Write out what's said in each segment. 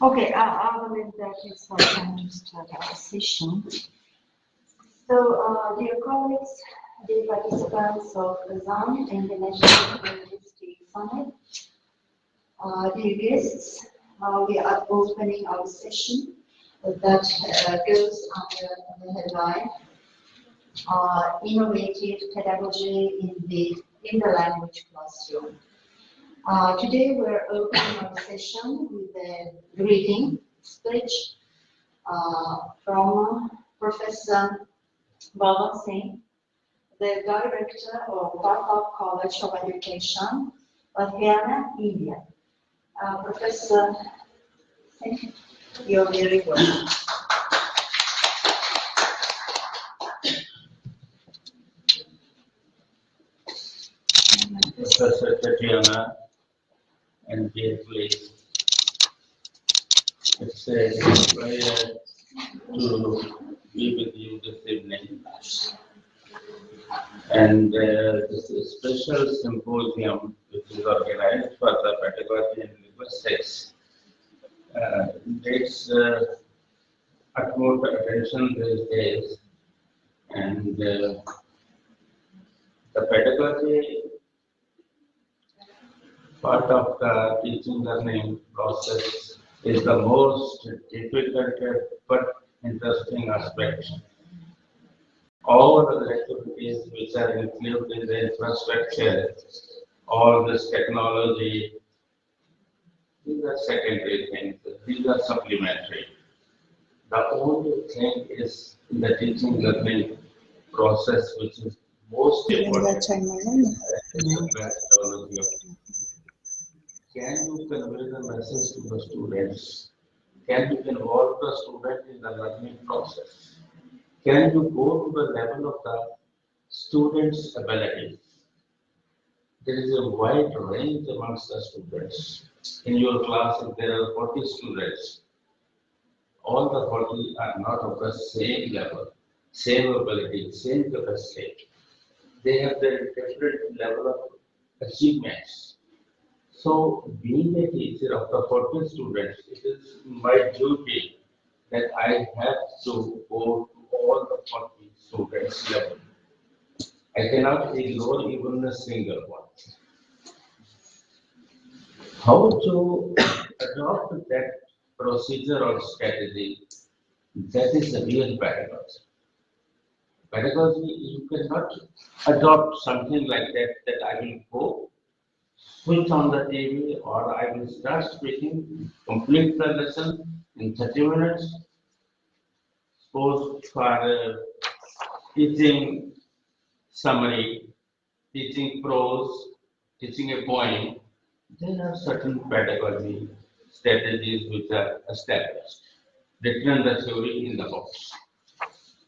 Okay, I believe that it's our time to start our session. So, dear colleagues, dear participants of Kazan International University Summit, dear guests, we are opening our session that goes under the headline Innovative Pedagogy in the Language Classroom. Today we're opening our session with a greeting speech from Professor Balwant Singh, the Director of Bharkar College of Education, Ludhiana, India. Professor Singh, you're very welcome. Professor Tatiana and dear colleagues, it's a pleasure to be with you this evening. And this is a special symposium which is organized for the pedagogy and linguistics. It's utmost attention these days, and the pedagogy part of the teaching learning process is the most difficult but interesting aspect. All the activities which are included in the infrastructure, all this technology, these are secondary things, these are supplementary. The only thing is the teaching learning process which is most important. Can you convey the message to the students? Can you involve the student in the learning process? Can you go to the level of the students' abilities? There is a wide range amongst the students. In your class, if there are 40 students, all the 40 are not of the same level, same ability, same capacity. They have their different level of achievements. So, being a teacher of the 40 students, it is my duty that I have to go to all the 40 students' level. I cannot ignore even a single one. How to adopt that procedure or strategy, that is the real pedagogy. Pedagogy, you cannot adopt something like that I will go switch on the TV or I will start speaking, complete the lesson in 30 minutes. Suppose for teaching summary, teaching prose, teaching a poem, there are certain pedagogy strategies which are established, written the theory in the books.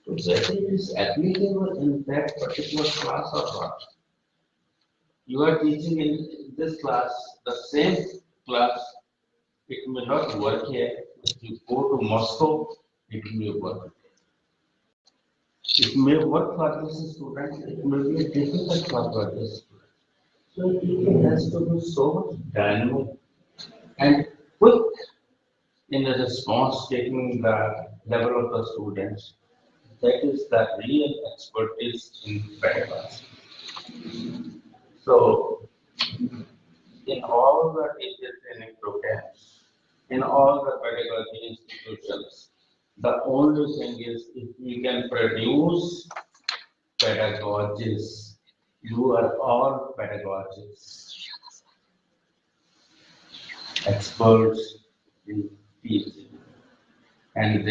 So whether it is applicable in that particular class or not. You are teaching in this class, the same class, it may not work here. If you go to Moscow, it may work. It may work for this student, it may be difficult for this student. So it has to be so much dynamic and quick in the response taking the level of the students. That is the real expertise in pedagogy. So, in all the teacher training programs, in all the pedagogy institutions, the only thing is if we can produce pedagogists, you are all pedagogists, experts in teaching. And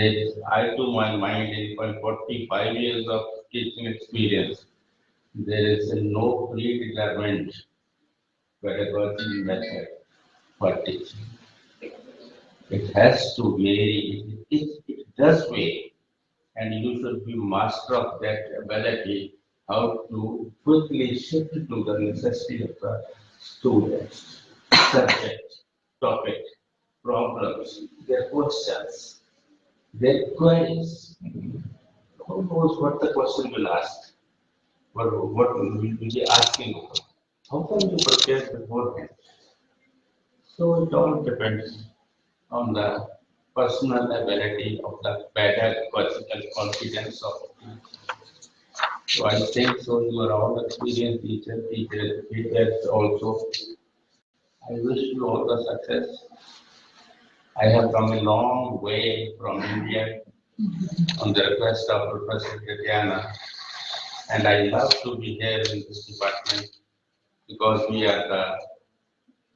I, to my mind, in my 45 years of teaching experience, there is no predetermined pedagogy method for teaching. It has to vary. It does vary, and you should be master of that ability, how to quickly shift to the necessity of the students, subject, topic, problems, their questions, their queries. Who knows what the question will ask? What will be asking? How can you prepare beforehand? So it all depends on the personal ability of the pedagogical competence of the teacher. So I think so you are all experienced teachers also. I wish you all the success. I have come a long way from India on the request of Professor Tatiana, and I love to be here in this department because we are the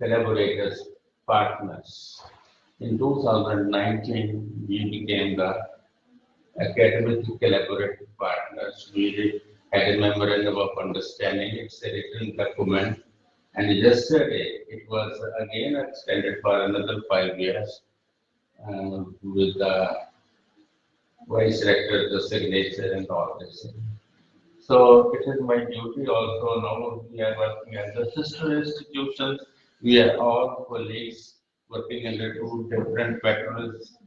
collaborators, partners. In 2019, we became the academic collaborative partners. We had a memorandum of understanding. It's a written document. And yesterday, it was again extended for another 5 years with the vice rector, the signature, and all this. So it is my duty also. Now we are working as a sister institutions. We are all colleagues working under two different patrols,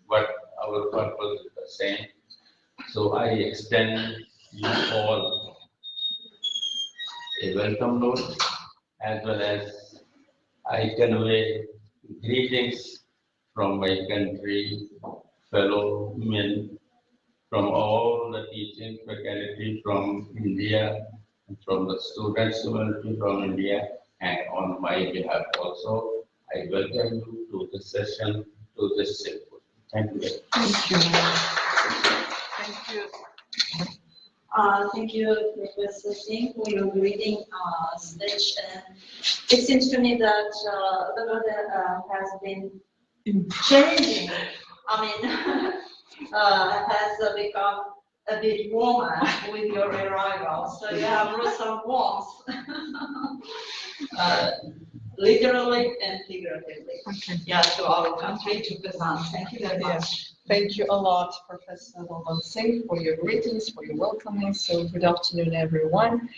but our purpose is the same. So I extend you all a welcome note, as well as I convey greetings from my country, fellow men, from all the teaching faculty from India, from the students community from India, and on my behalf also, I welcome you to this session, to this symposium. Thank you. Thank you. Thank you. Thank you, Professor Singh, for your greeting speech. And it seems to me that the weather has been changing. I mean, has become a bit warmer with your arrival. So you have brought some warmth, literally and figuratively. Okay. Yeah, to our country, to Kazan. Thank you very much. Thank you a lot, Professor Singh, for your greetings, for your welcoming. So good afternoon, everyone,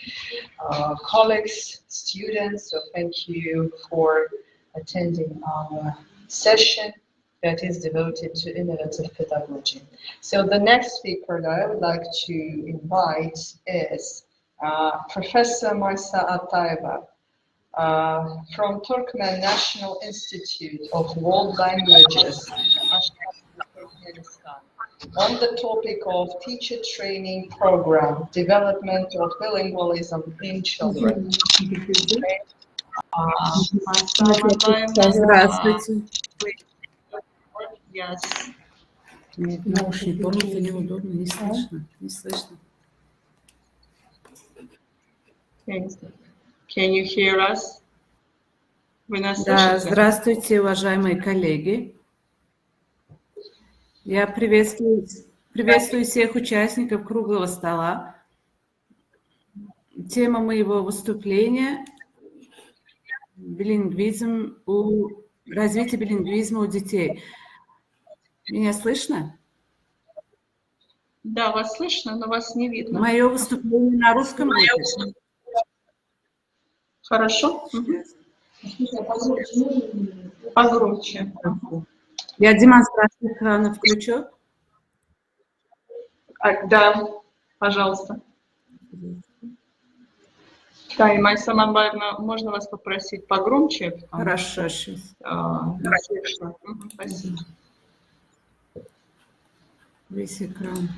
colleagues, students. So thank you for attending our session that is devoted to innovative pedagogy. So the next speaker that I would like to invite is Professor Marsa Atayeva from Turkmen National Institute of World Languages, on the topic of teacher training program, development of bilingualism in children. Здравствуйте. Yes. Нет, наушники, по-моему, неудобно, не слышно, не слышно. Can you hear us? Вы нас Да, слышите? здравствуйте, уважаемые коллеги. Я приветствую всех участников круглого стола. Тема моего выступления – развитие билингвизма у детей. Меня слышно? Да, вас слышно, но вас не видно. Мое выступление на русском будет. Хорошо? Погромче. Я демонстрацию экрана включу. Да, пожалуйста. Да, и Майя Саманбаевна, можно вас попросить погромче? Хорошо, сейчас. Спасибо. Весь экран.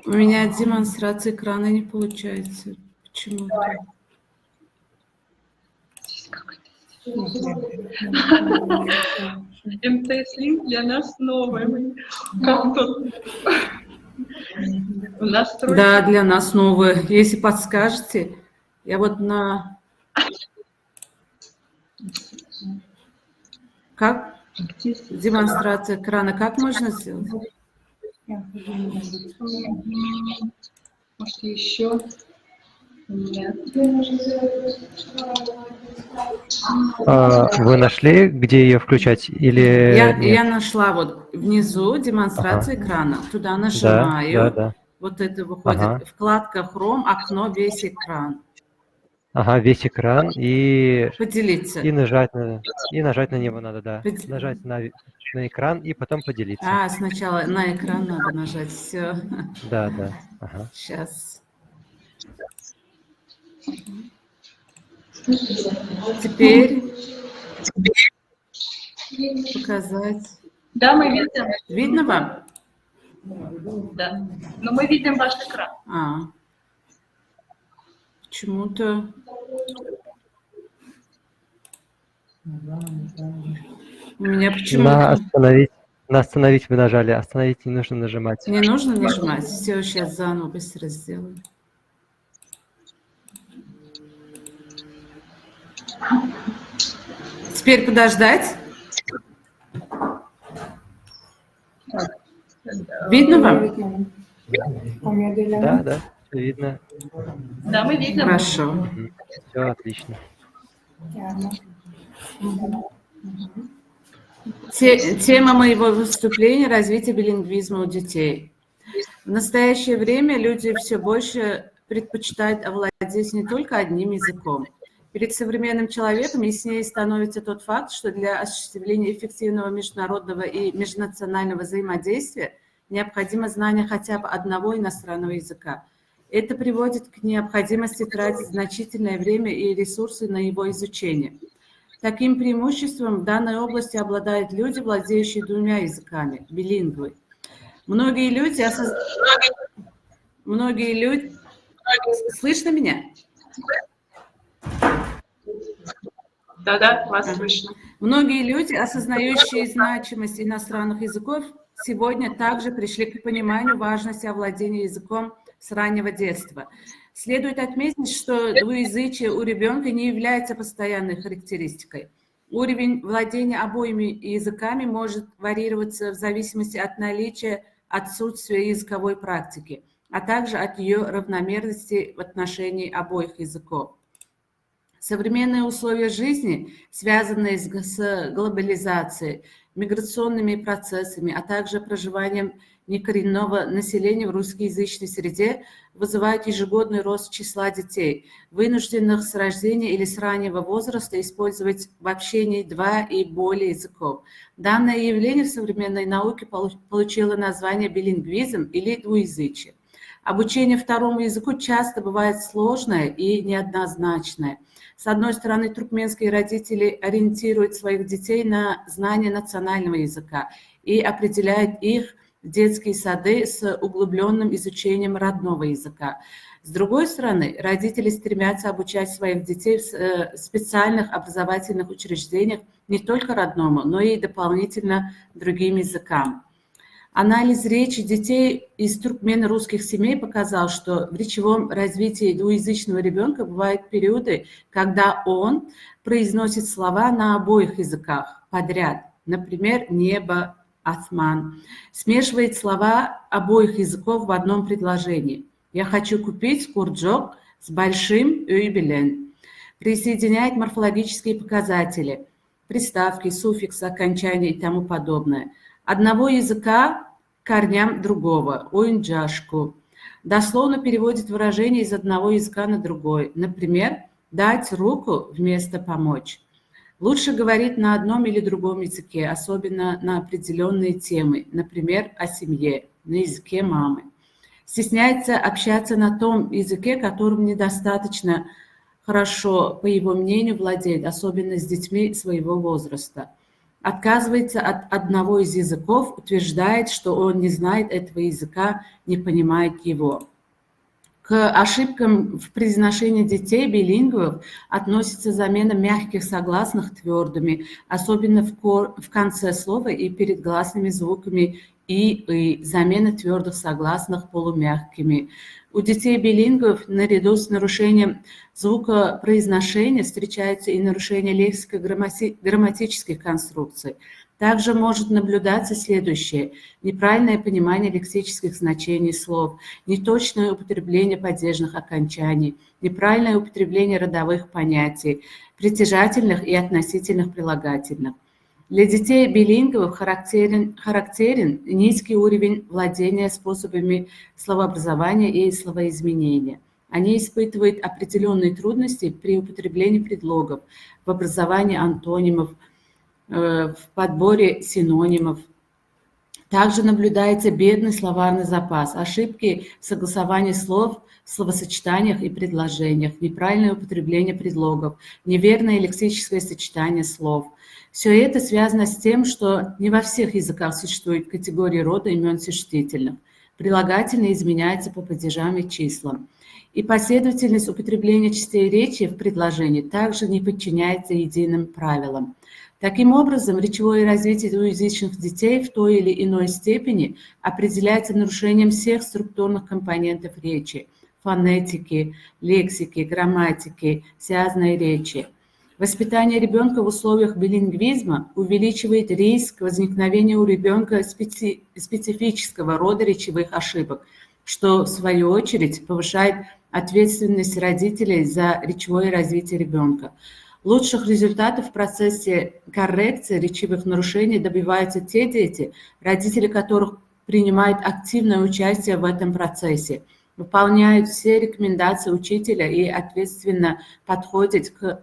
У меня демонстрация экрана не получается. Почему-то. МТС-линк для нас новый. Как тут? Настройки. Да, для нас новое. Если подскажете, я вот на... Как? Демонстрация экрана. Как можно сделать? Может, еще? Нет. Вы нашли, где ее включать? Или я нашла вот внизу демонстрация экрана. Туда нажимаю. Да. Вот это выходит. Вкладка Chrome, окно, весь экран. Ага, весь экран и Поделиться. нажать на него надо, да. Под- Нажать на экран и потом поделиться. А, сначала на экран надо нажать. Все. Да, да. Ага. Сейчас. Теперь показать. Да, мы видим. Видно вам? Да. Но мы видим ваш экран. Почему-то... У меня почему-то... На остановить вы нажали. Остановить не нужно нажимать. Не нужно нажимать. Все, сейчас заново быстро сделаю. Теперь подождать. Видно вам? Да, да, все видно. Да, мы видим. Хорошо. Все отлично. Тема моего выступления – развитие билингвизма у детей. В настоящее время люди все больше предпочитают овладеть не только одним языком. Перед современным человеком яснее становится тот факт, что для осуществления эффективного международного и межнационального взаимодействия необходимо знание хотя бы одного иностранного языка. Это приводит к необходимости тратить значительное время и ресурсы на его изучение. Таким преимуществом в данной области обладают люди, владеющие двумя языками, билингвы. Многие люди... Слышно меня? Да, вас слышно. Многие люди, осознающие значимость иностранных языков, сегодня также пришли к пониманию важности овладения языком с раннего детства. Следует отметить, что двуязычие у ребенка не является постоянной характеристикой. Уровень владения обоими языками может варьироваться в зависимости от наличия, отсутствия языковой практики, а также от ее равномерности в отношении обоих языков. Современные условия жизни, связанные с глобализацией, миграционными процессами, а также проживанием некоренного населения в русскоязычной среде, вызывают ежегодный рост числа детей, вынужденных с рождения или с раннего возраста использовать в общении два и более языков. Данное явление в современной науке получило название билингвизм или двуязычие. Обучение второму языку часто бывает сложное и неоднозначное. С одной стороны, туркменские родители ориентируют своих детей на знание национального языка и определяют их в детские сады с углубленным изучением родного языка. С другой стороны, родители стремятся обучать своих детей в специальных образовательных учреждениях не только родному, но и дополнительно другим языкам. Анализ речи детей из туркмено-русских семей показал, что в речевом развитии двуязычного ребенка бывают периоды, когда он произносит слова на обоих языках подряд. Например, небо, осман. Смешивает слова обоих языков в одном предложении. Я хочу купить курджок с большим «үй-билен». Присоединяет морфологические показатели, приставки, суффиксы, окончания и тому подобное. Одного языка к корням другого, ойнджашку. Дословно переводит выражение из одного языка на другой. Например, дать руку вместо помочь. Лучше говорить на одном или другом языке, особенно на определенные темы, например, о семье, на языке мамы. Стесняется общаться на том языке, которым недостаточно хорошо, по его мнению, владеет, особенно с детьми своего возраста. Отказывается от одного из языков, утверждает, что он не знает этого языка, не понимает его. К ошибкам в произношении детей билингвов относится замена мягких согласных твердыми, особенно в конце слова и перед гласными звуками и, замена твердых согласных полумягкими. У детей билингвов наряду с нарушением звукопроизношения встречаются и нарушения лексико-грамматических конструкций. Также может наблюдаться следующее: неправильное понимание лексических значений слов, неточное употребление падежных окончаний, неправильное употребление родовых понятий, притяжательных и относительных прилагательных. Для детей билингвов характерен низкий уровень владения способами словообразования и словоизменения. Они испытывают определенные трудности при употреблении предлогов, в образовании антонимов, в подборе синонимов. Также наблюдается бедный словарный запас, ошибки в согласовании слов, словосочетаниях и предложениях, неправильное употребление предлогов, неверное лексическое сочетание слов. Все это связано с тем, что не во всех языках существует категории рода имен существительных. Прилагательные изменяются по падежам и числам. И последовательность употребления частей речи в предложении также не подчиняется единым правилам. Таким образом, речевое развитие двуязычных детей в той или иной степени определяется нарушением всех структурных компонентов речи – фонетики, лексики, грамматики, связанной речи. Воспитание ребенка в условиях билингвизма увеличивает риск возникновения у ребенка специфического рода речевых ошибок, что, в свою очередь, повышает ответственность родителей за речевое развитие ребенка. Лучших результатов в процессе коррекции речевых нарушений добиваются те дети, родители которых принимают активное участие в этом процессе, выполняют все рекомендации учителя и ответственно подходят к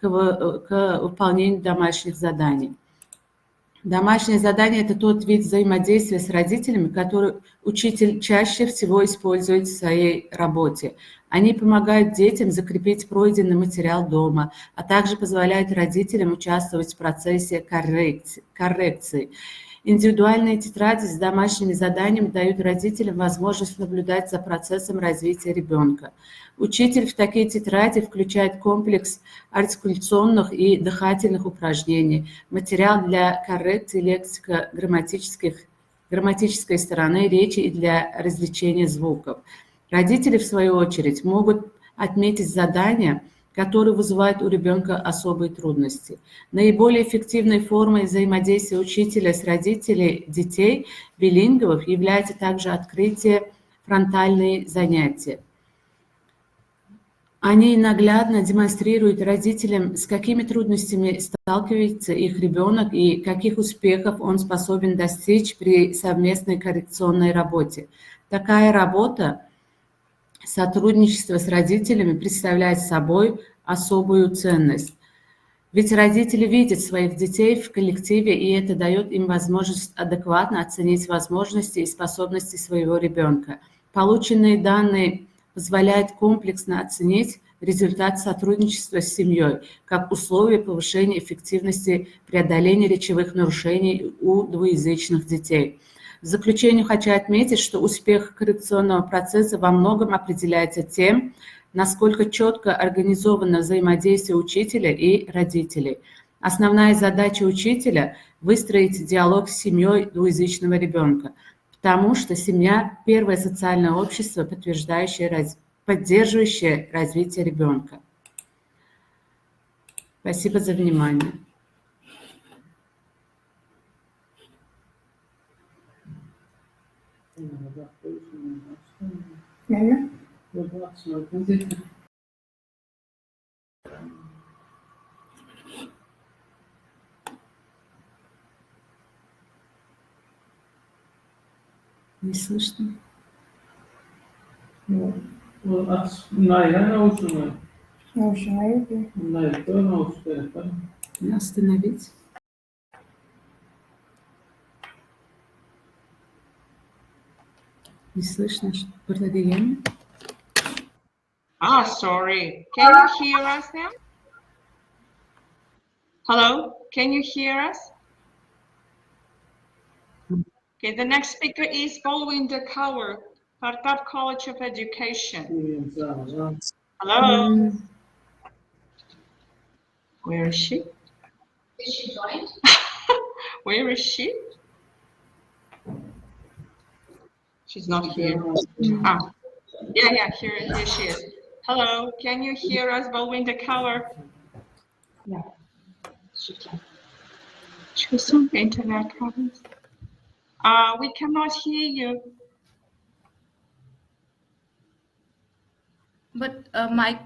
выполнению домашних заданий. Домашнее задание – это тот вид взаимодействия с родителями, который учитель чаще всего использует в своей работе. Они помогают детям закрепить пройденный материал дома, а также позволяют родителям участвовать в процессе коррекции. Индивидуальные тетради с домашними заданиями дают родителям возможность наблюдать за процессом развития ребенка. Учитель в такие тетради включает комплекс артикуляционных и дыхательных упражнений, материал для коррекции лексико-грамматической стороны речи и для развлечения звуков. Родители, в свою очередь, могут отметить задания, которые вызывают у ребенка особые трудности. Наиболее эффективной формой взаимодействия учителя с родителями детей билингвов является также открытие фронтальные занятия. Они наглядно демонстрируют родителям, с какими трудностями сталкивается их ребенок и каких успехов он способен достичь при совместной коррекционной работе. Такая работа, сотрудничество с родителями представляет собой особую ценность. Ведь родители видят своих детей в коллективе, и это дает им возможность адекватно оценить возможности и способности своего ребенка. Полученные данные позволяют комплексно оценить результат сотрудничества с семьей как условие повышения эффективности преодоления речевых нарушений у двуязычных детей. В заключение хочу отметить, что успех коррекционного процесса во многом определяется тем, насколько четко организовано взаимодействие учителя и родителей. Основная задача учителя – выстроить диалог с семьей двуязычного ребенка, потому что семья – первое социальное общество, поддерживающее развитие ребенка. Спасибо за внимание. Не слышно. Остановить. Не слышно, что продолжение. Sorry. Can you hear us now? Hello, can you hear us? Okay, the next speaker is following the cover, Partap College of Education. Hello. Where is she? Is she joined? Where is she? She's not here. Yeah, here she is. Hello, can you hear us following the cover? Yeah, she can. Choose some internet problems. We cannot hear you. But Okay.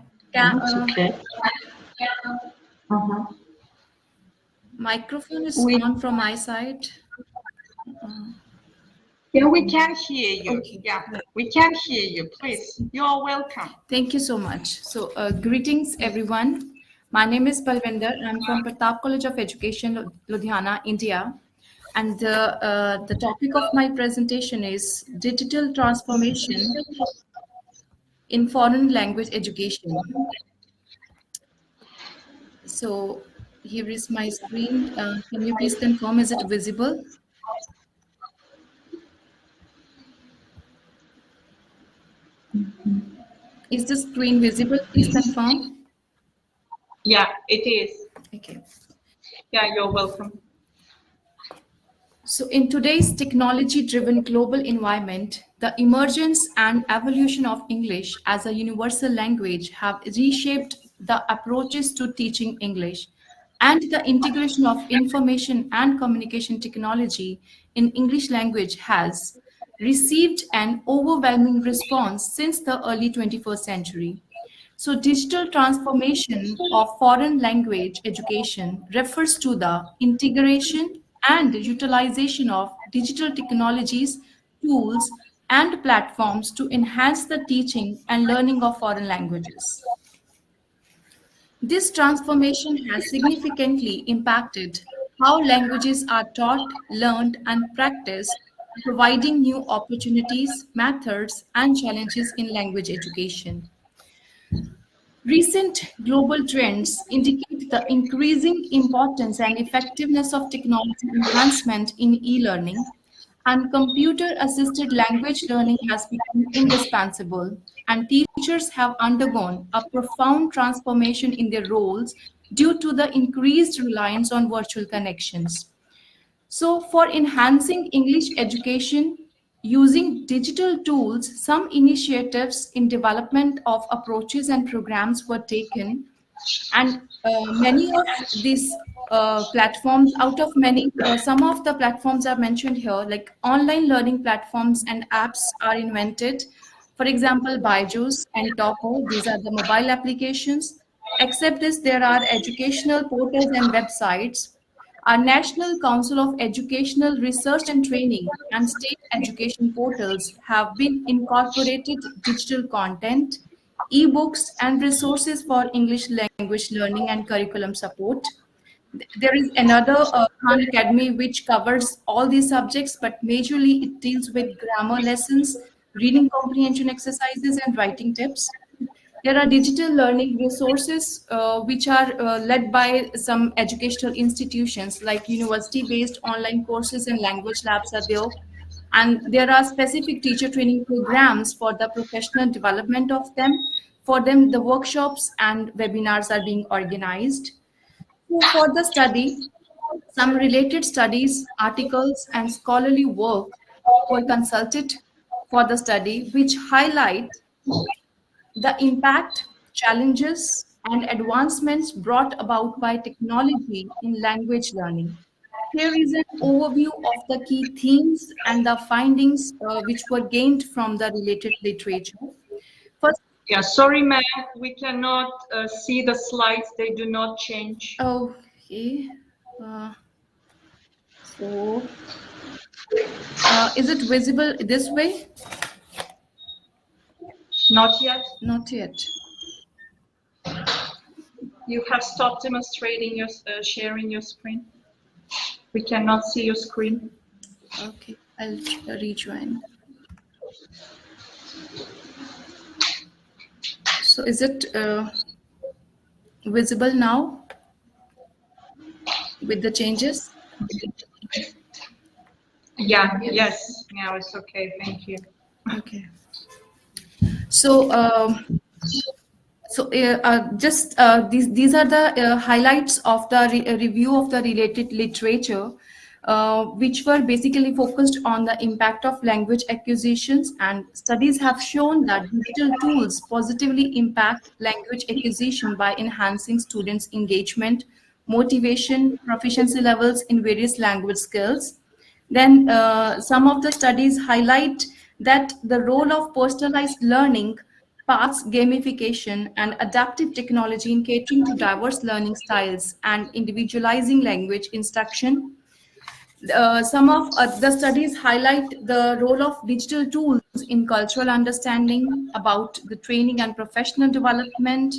microphone is on from my side. Yeah, we can hear you. Okay. Yeah, we can hear you. Please, you are welcome. Thank you so much. So, greetings, everyone. My name is Balwinder. I'm from Pratap College of Education, Ludhiana, India. And the topic of my presentation is digital transformation in foreign language education. So, here is my screen. Can you please confirm, is it visible? Is the screen visible? Please confirm. Yeah, it is. Okay. Yeah, you're welcome. So in today's technology-driven global environment, the emergence and evolution of English as a universal language have reshaped the approaches to teaching English, and the integration of information and communication technology in English language has received an overwhelming response since the early 21st century. So digital transformation of foreign language education refers to the integration and utilization of digital technologies, tools, and platforms to enhance the teaching and learning of foreign languages. This transformation has significantly impacted how languages are taught, learned, and practiced, providing new opportunities, methods, and challenges in language education. Recent global trends indicate the increasing importance and effectiveness of technology enhancement in e-learning, and computer-assisted language learning has become indispensable, and teachers have undergone a profound transformation in their roles due to the increased reliance on virtual connections. So, for enhancing English education using digital tools, some initiatives in development of approaches and programs were taken, and many of these platforms, out of many, some of the platforms are mentioned here, like online learning platforms and apps are invented. For example, Byju's and Topo, these are the mobile applications. Except this, there are educational portals and websites. Our National Council of Educational Research and Training and state education portals have been incorporated digital content, e-books, and resources for English language learning and curriculum support. There is another Khan Academy which covers all these subjects, but majorly it deals with grammar lessons, reading comprehension exercises, and writing tips. There are digital learning resources which are led by some educational institutions, like university-based online courses and language labs are there. And there are specific teacher training programs for the professional development of them. For them, the workshops and webinars are being organized. So for the study, some related studies, articles, and scholarly work were consulted for the study, which highlight the impact, challenges, and advancements brought about by technology in language learning. Here is an overview of the key themes and the findings which were gained from the related literature. First, Yeah, sorry, ma'am, we cannot see the slides. They do not change. okay. So, is it visible this way? Not yet. Not yet. You have stopped demonstrating your sharing your screen. We cannot see your screen. Okay, I'll rejoin. So is it visible now with the changes? Yeah, yes. Now it's okay. Thank you. Okay. So, these are the highlights of the review of the related literature, which were basically focused on the impact of language acquisitions, and studies have shown that digital tools positively impact language acquisition by enhancing students' engagement, motivation, proficiency levels in various language skills. Then some of the studies highlight that the role of personalized learning paths, gamification, and adaptive technology in catering to diverse learning styles and individualizing language instruction. Some of the studies highlight the role of digital tools in cultural understanding, about the training and professional development,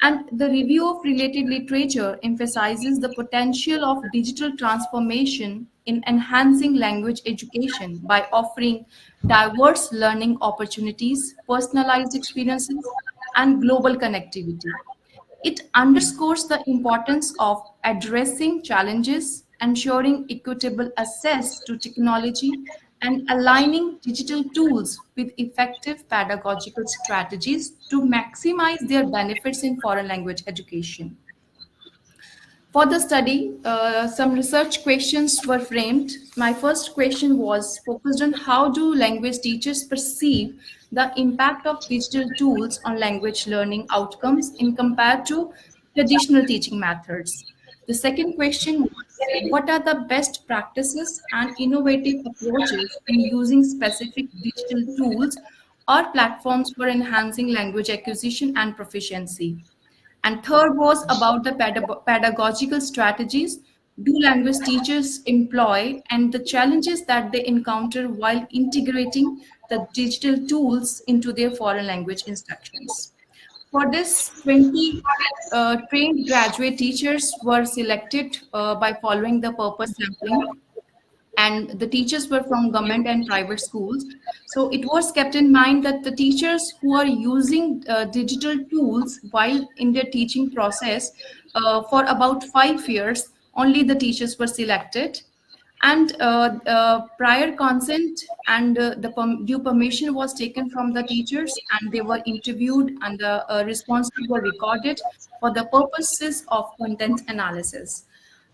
and the review of related literature emphasizes the potential of digital transformation in enhancing language education by offering diverse learning opportunities, personalized experiences, and global connectivity. It underscores the importance of addressing challenges, ensuring equitable access to technology, and aligning digital tools with effective pedagogical strategies to maximize their benefits in foreign language education. For the study, some research questions were framed. My first question was focused on how do language teachers perceive the impact of digital tools on language learning outcomes in compared to traditional teaching methods. The second question was what are the best practices and innovative approaches in using specific digital tools or platforms for enhancing language acquisition and proficiency. And third was about the pedagogical strategies do language teachers employ and the challenges that they encounter while integrating the digital tools into their foreign language instructions. For this, 20 trained graduate teachers were selected by following the purpose sampling, and the teachers were from government and private schools. So it was kept in mind that the teachers who are using digital tools while in their teaching process for about 5 years, only the teachers were selected. And prior consent and due permission was taken from the teachers, and they were interviewed, and the responses were recorded for the purposes of content analysis.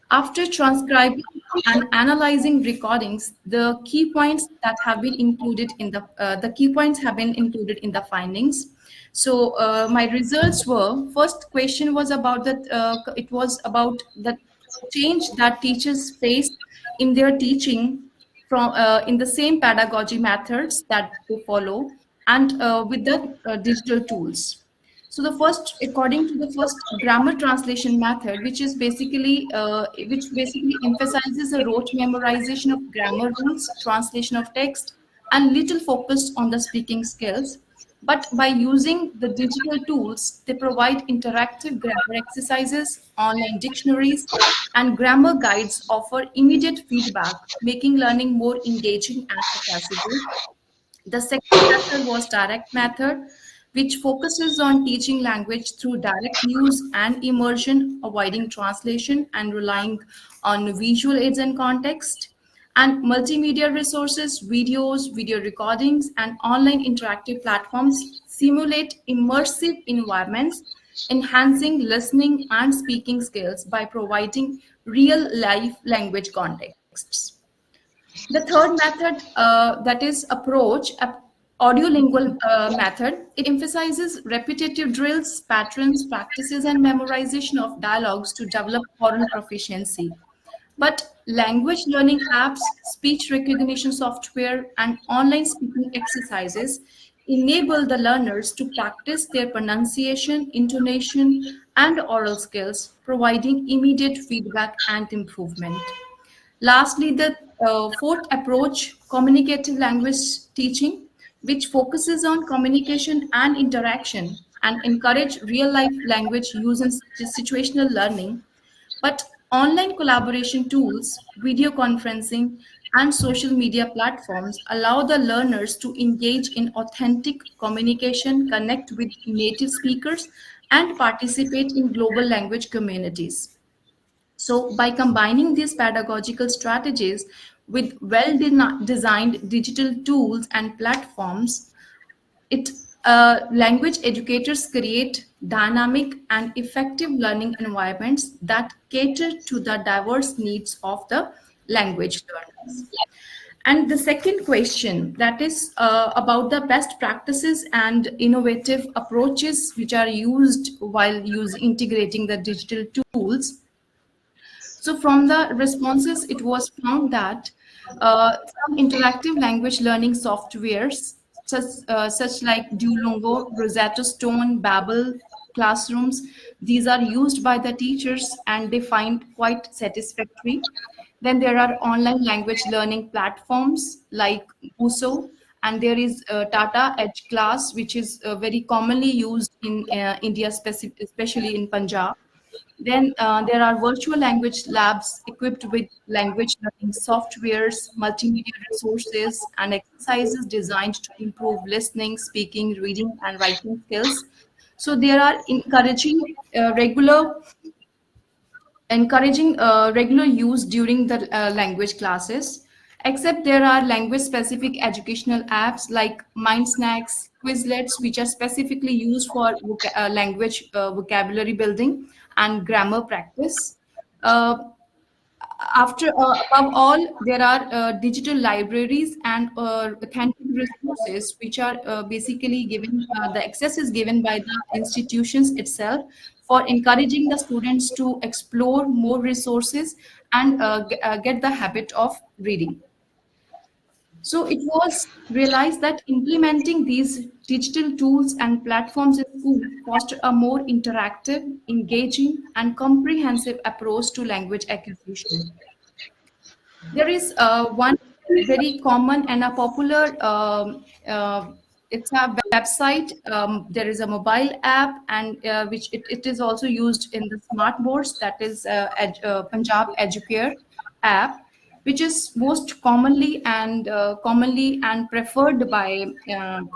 After transcribing and analyzing recordings, the key points that have been included in the key points have been included in the findings. So my results were: first question was about that it was about the change that teachers face in their teaching from in the same pedagogy methods that they follow and with the digital tools. So the first, according to the first grammar translation method, which basically emphasizes a rote memorization of grammar rules, translation of text, and little focus on the speaking skills. But by using the digital tools, they provide interactive grammar exercises, online dictionaries, and grammar guides offer immediate feedback, making learning more engaging and accessible. The second method was direct method, which focuses on teaching language through direct use and immersion, avoiding translation and relying on visual aids and context. And multimedia resources, videos, video recordings, and online interactive platforms simulate immersive environments, enhancing listening and speaking skills by providing real life language contexts. The third method, that is approach, audiolingual method, it emphasizes repetitive drills, patterns, practices, and memorization of dialogues to develop oral proficiency. But language learning apps, speech recognition software, and online speaking exercises enable the learners to practice their pronunciation, intonation, and oral skills, providing immediate feedback and improvement. Lastly, the fourth approach, communicative language teaching, which focuses on communication and interaction and encourage real life language use in situational learning. But online collaboration tools, video conferencing, and social media platforms allow the learners to engage in authentic communication, connect with native speakers, and participate in global language communities. So by combining these pedagogical strategies with well-designed digital tools and platforms, it language educators create dynamic and effective learning environments that cater to the diverse needs of the language learners. And the second question, that is about the best practices and innovative approaches which are used while integrating the digital tools. So from the responses, it was found that some interactive language learning softwares, such like Duolingo, Rosetta Stone, Babbel, Classrooms, these are used by the teachers and they find quite satisfactory. Then there are online language learning platforms like Uso, and there is Tata Edge Class, which is very commonly used in India, especially in Punjab. Then there are virtual language labs equipped with language learning softwares, multimedia resources, and exercises designed to improve listening, speaking, reading, and writing skills. So there are encouraging regular use during the language classes. Except there are language specific educational apps like Mind Snacks, Quizlets, which are specifically used for language vocabulary building and grammar practice. Uh, Above all, there are digital libraries and authentic resources, which are basically given, the access is given by the institutions itself for encouraging the students to explore more resources and get the habit of reading. So it was realized that implementing these digital tools and platforms in school foster a more interactive, engaging, and comprehensive approach to language acquisition. There is one very common and a popular, it's a website. There is a mobile app, and which it is also used in the smart boards. That is Punjab Educare app, which is most commonly and preferred by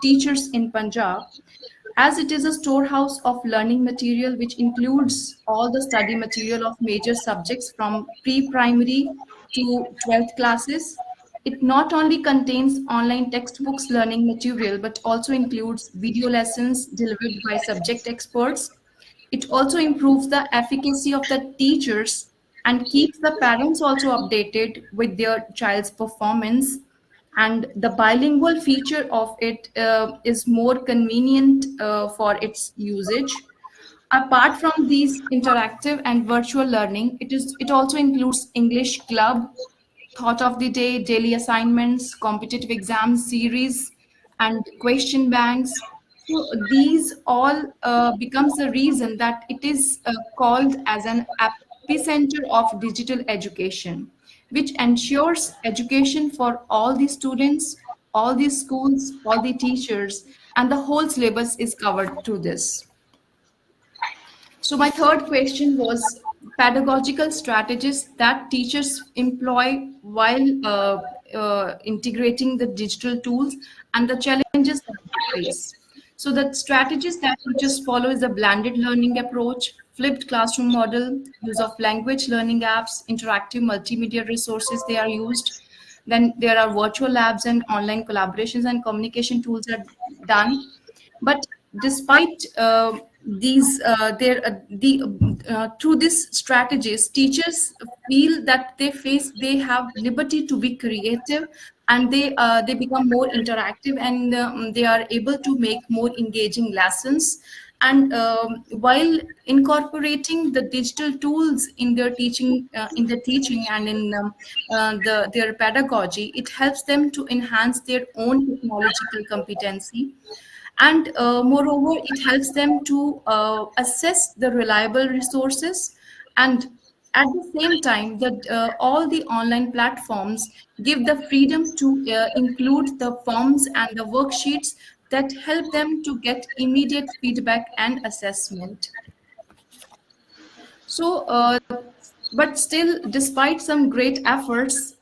teachers in Punjab, as it is a storehouse of learning material which includes all the study material of major subjects from pre-primary to 12th classes. It not only contains online textbooks learning material but also includes video lessons delivered by subject experts. It also improves the efficacy of the teachers and keeps the parents also updated with their child's performance. And the bilingual feature of it is more convenient for its usage. Apart from these interactive and virtual learning, it also includes English club, thought of the day, daily assignments, competitive exam series, and question banks. So these all becomes the reason that it is called as an epicenter of digital education, which ensures education for all the students, all the schools, all the teachers, and the whole syllabus is covered through this. So my third question was pedagogical strategies that teachers employ while integrating the digital tools and the challenges that they face. So the strategies that teachers follow is a blended learning approach, flipped classroom model, use of language learning apps, interactive multimedia resources they are used. Then there are virtual labs and online collaborations and communication tools are done. But despite these, through these strategies, teachers feel that they have liberty to be creative, and they become more interactive, and they are able to make more engaging lessons. And while incorporating the digital tools in their teaching and in their pedagogy, it helps them to enhance their own technological competency. And moreover, it helps them to assess the reliable resources. And at the same time, that all the online platforms give the freedom to include the forms and the worksheets that help them to get immediate feedback and assessment. So, but still, despite some great efforts,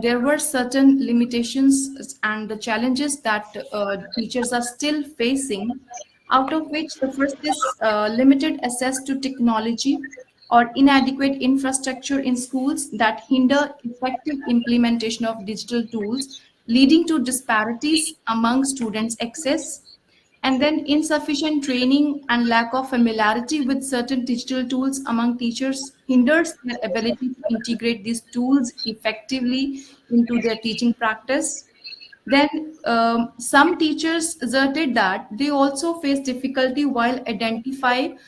there were certain limitations and the challenges that teachers are still facing, out of which the first is limited access to technology or inadequate infrastructure in schools that hinder effective implementation of digital tools, leading to disparities among students' access. And then insufficient training and lack of familiarity with certain digital tools among teachers hinders their ability to integrate these tools effectively into their teaching practice. Then some teachers asserted that they also face difficulty while identifying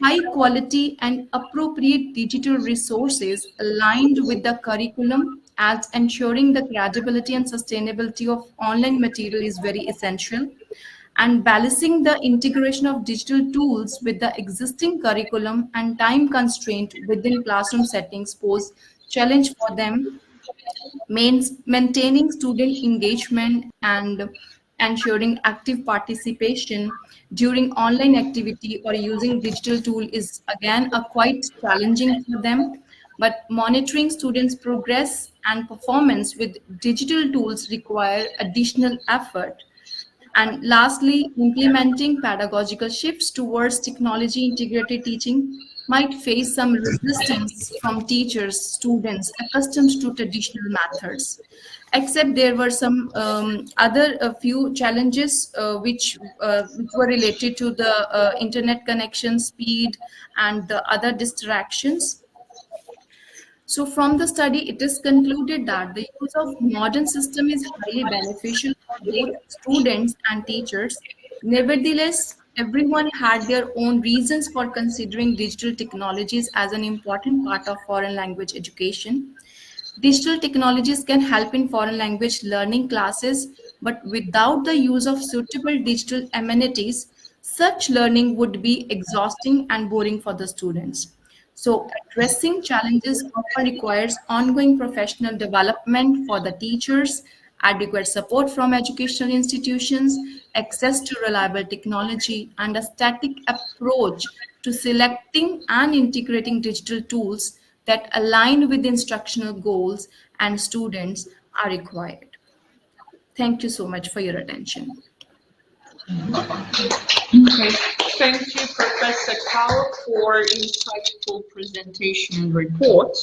high quality and appropriate digital resources aligned with the curriculum, as ensuring the credibility and sustainability of online material is very essential. And balancing the integration of digital tools with the existing curriculum and time constraint within classroom settings pose challenge for them, maintaining student engagement and ensuring active participation during online activity or using digital tool is again a quite challenging for them. But monitoring students' progress and performance with digital tools require additional effort. And lastly, implementing pedagogical shifts towards technology integrated teaching might face some resistance from teachers, students accustomed to traditional methods. Except there were some other a few challenges which were related to the internet connection speed and the other distractions. So from the study, it is concluded that the use of modern system is highly beneficial for both students and teachers. Nevertheless, everyone had their own reasons for considering digital technologies as an important part of foreign language education. Digital technologies can help in foreign language learning classes, but without the use of suitable digital amenities, such learning would be exhausting and boring for the students. So, addressing challenges often requires ongoing professional development for the teachers, adequate support from educational institutions, access to reliable technology, and a static approach to selecting and integrating digital tools that align with instructional goals and students are required. Thank you so much for your attention. Okay. Thank you, Professor Kaur, for insightful presentation and report.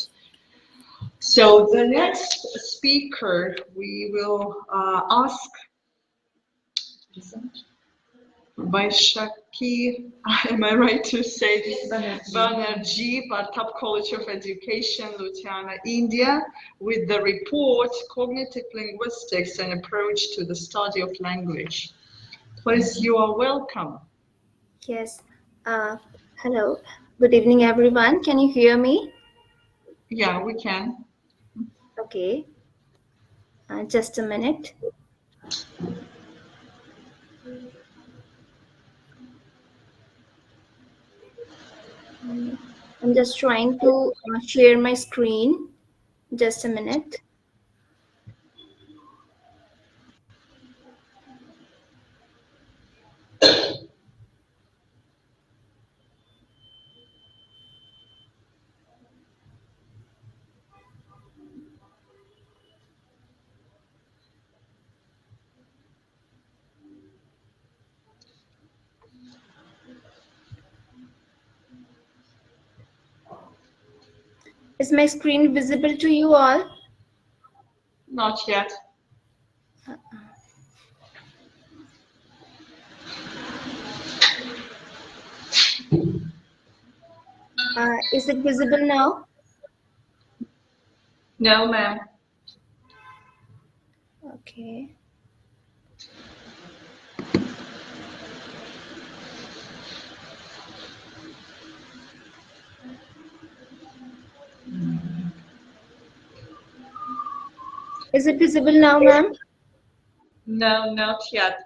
So the next speaker we will ask Vaishaki, am I right to say Banerjee, Partap College of Education, Ludhiana, India, with the report Cognitive Linguistics, an Approach to the Study of Language. Please, you are welcome. Yes. Hello. Good evening, everyone. Can you hear me? Yeah, we can. Okay. Just a minute. I'm just trying to share my screen. Just a minute. Is my screen visible to you all? Not yet. Is it visible now? No, ma'am. Okay. Is it visible now, ma'am? No, not yet.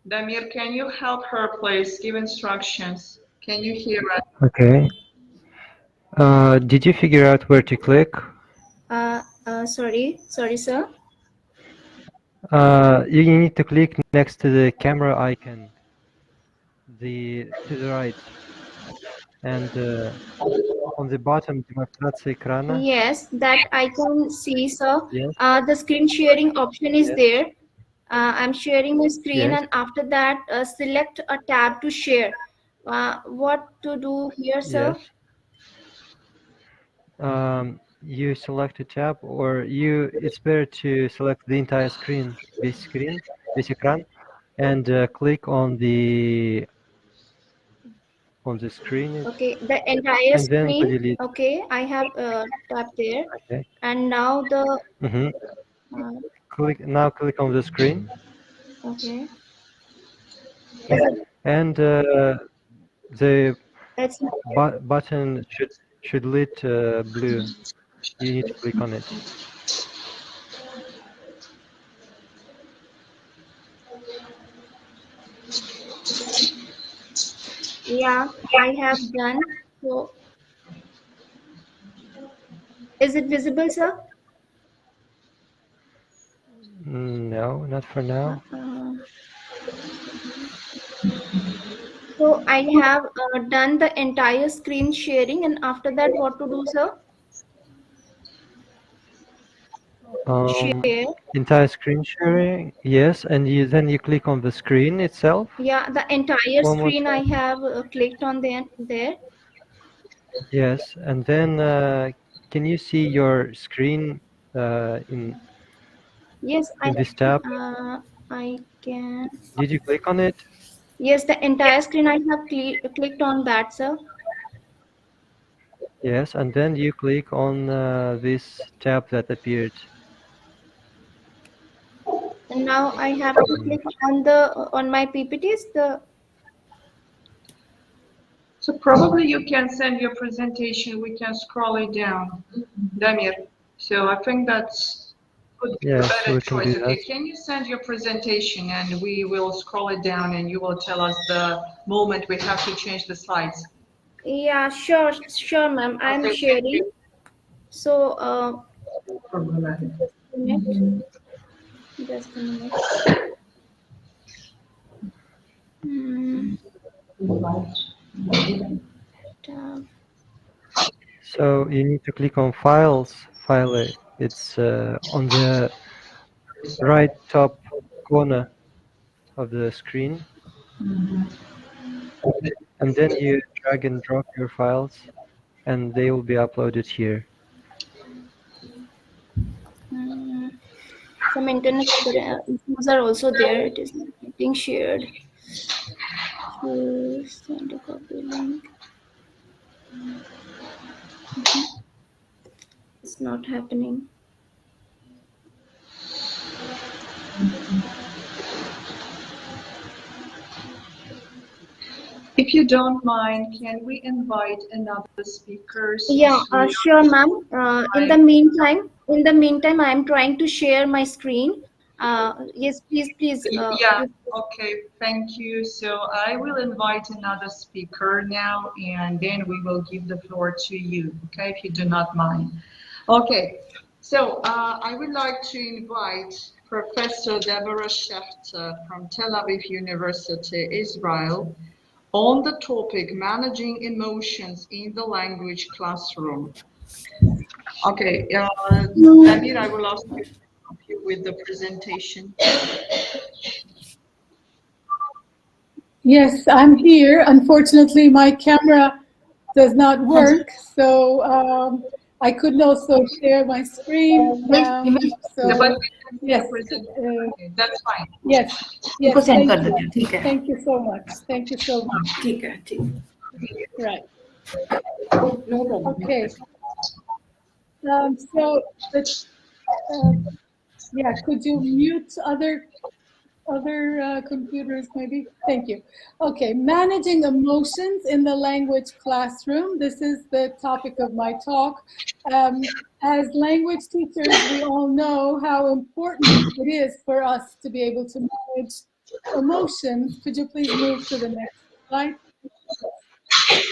Damir, can you help her, please? Give instructions. Can you hear us? Okay. Did you figure out where to click? Sorry, sir. You need to click next to the camera icon, to the right, and on the bottom, демонстрация экрана. Yes, that I can see, sir. Yes. The screen sharing option is Yes. there. I'm sharing my screen, Yes. and after that, select a tab to share. What to do here, sir? Yes. You select a tab, or it's better to select the entire screen, весь экран, and click on the screen. Okay, the entire and then screen. поделить. Okay, I have tapped there, Okay. and now the. Click on the screen. Okay. And the That's button should lit blue. You need to click on it. Yeah, I have done. So Is it visible, sir? No, not for now. So I have done the entire screen sharing, and after that, what to do, sir? Share. Entire screen sharing, yes, and then you click on the screen itself. Yeah, the entire One more screen I have clicked on there. Yes, and then can you see your screen in Yes, this tab? I can. Did you click on it? Yes, the entire screen I have clicked on that, sir. Yes, and then you click on this tab that appeared. And now I have to click on my PPTs. So probably you can send your presentation, we can scroll it down, Damir. So I think that's would be a Yes, better we can choice. do Okay, that. can you send your presentation and we will scroll it down and you will tell us the moment we have to change the slides. Yeah, sure, ma'am. I'm Okay, thank sharing. you. So, Problematic. just a minute. So you need to click on Files, File. It's on the right top corner of the screen. And then you drag and drop your files, and they will be uploaded here. Some internet issues are also there. It is not getting shared. Send a copy link. It's not happening. If you don't mind, can we invite another speaker? Yeah, sure, ma'am. In the meantime, I am trying to share my screen. Yes, please. Yeah, okay, thank you. So I will invite another speaker now, and then we will give the floor to you, okay, if you do not mind. Okay, so I would like to invite Professor Deborah Schechter from Tel Aviv University, Israel, on the topic managing emotions in the language classroom. Okay, Damir, I will ask you to help you with the presentation. Yes, I'm here. Unfortunately, my camera does not work, so I couldn't also share my screen. So yes, that's fine. Yes, thank you so much. Thank you so much. Right. Okay. So, yeah, could you mute other computers maybe? Thank you. Okay, managing emotions in the language classroom. This is the topic of my talk. As language teachers, we all know how important it is for us to be able to manage emotions. Could you please move to the next slide?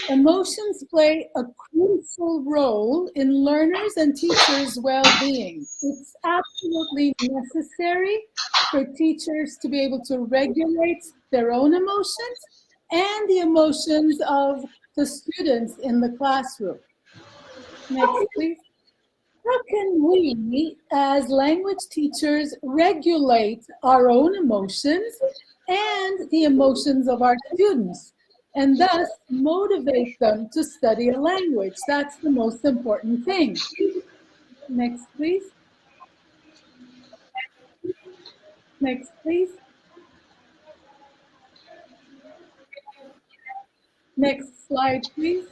Emotions play a crucial role in learners and teachers' well-being. It's absolutely necessary for teachers to be able to regulate their own emotions and the emotions of the students in the classroom. Next, please. How can we, as language teachers, regulate our own emotions and the emotions of our students, and thus motivate them to study a language? That's the most important thing. Next, please. Next, please. Next slide, please.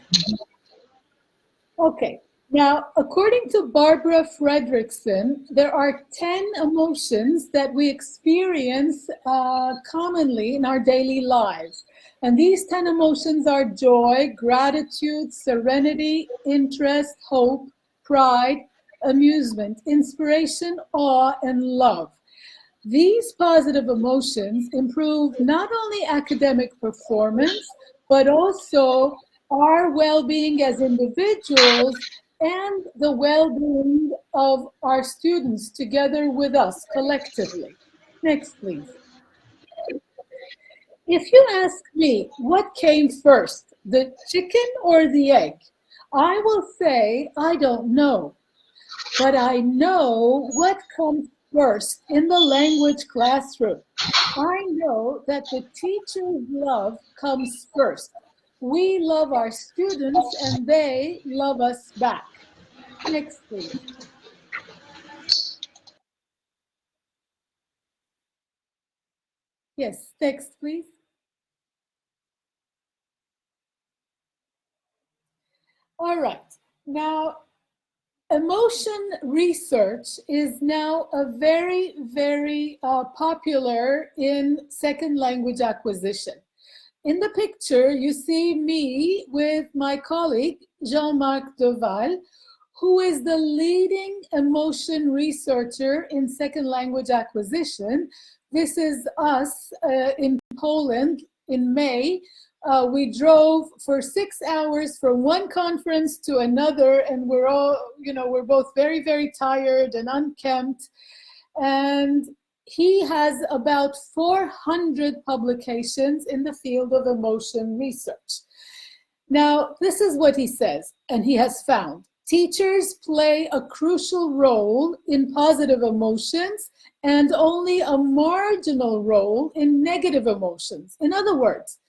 Okay. Now, according to Barbara Fredrickson, there are 10 emotions that we experience commonly in our daily lives. And these 10 emotions are joy, gratitude, serenity, interest, hope, pride, amusement, inspiration, awe, and love. These positive emotions improve not only academic performance, but also our well-being as individuals and the well-being of our students together with us collectively. Next, please. If you ask me what came first, the chicken or the egg, I will say I don't know. But I know what comes first in the language classroom. I know that the teacher's love comes first. We love our students and they love us back. Next, please. Yes, text, please. All right. Now, emotion research is now a very, very popular in second language acquisition. In the picture, you see me with my colleague, Jean-Marc Deval, who is the leading emotion researcher in second language acquisition. This is us in Poland in May. We drove for 6 hours from one conference to another, and we're all, we're both very, very tired and unkempt. And he has about 400 publications in the field of emotion research. Now, this is what he says, and he has found. Teachers play a crucial role in positive emotions and only a marginal role in negative emotions. In other words,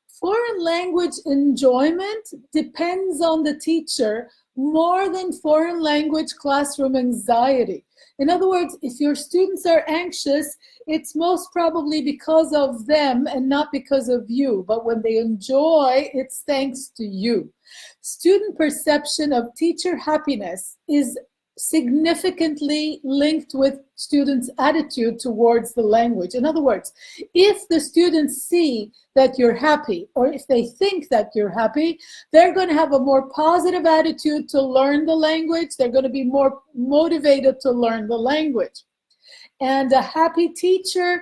foreign language enjoyment depends on the teacher more than foreign language classroom anxiety. In other words, if your students are anxious, it's most probably because of them and not because of you. But when they enjoy, it's thanks to you. Student perception of teacher happiness is significantly linked with students' attitude towards the language. In other words, if the students see that you're happy, or if they think that you're happy, they're going to have a more positive attitude to learn the language. They're going to be more motivated to learn the language. And a happy teacher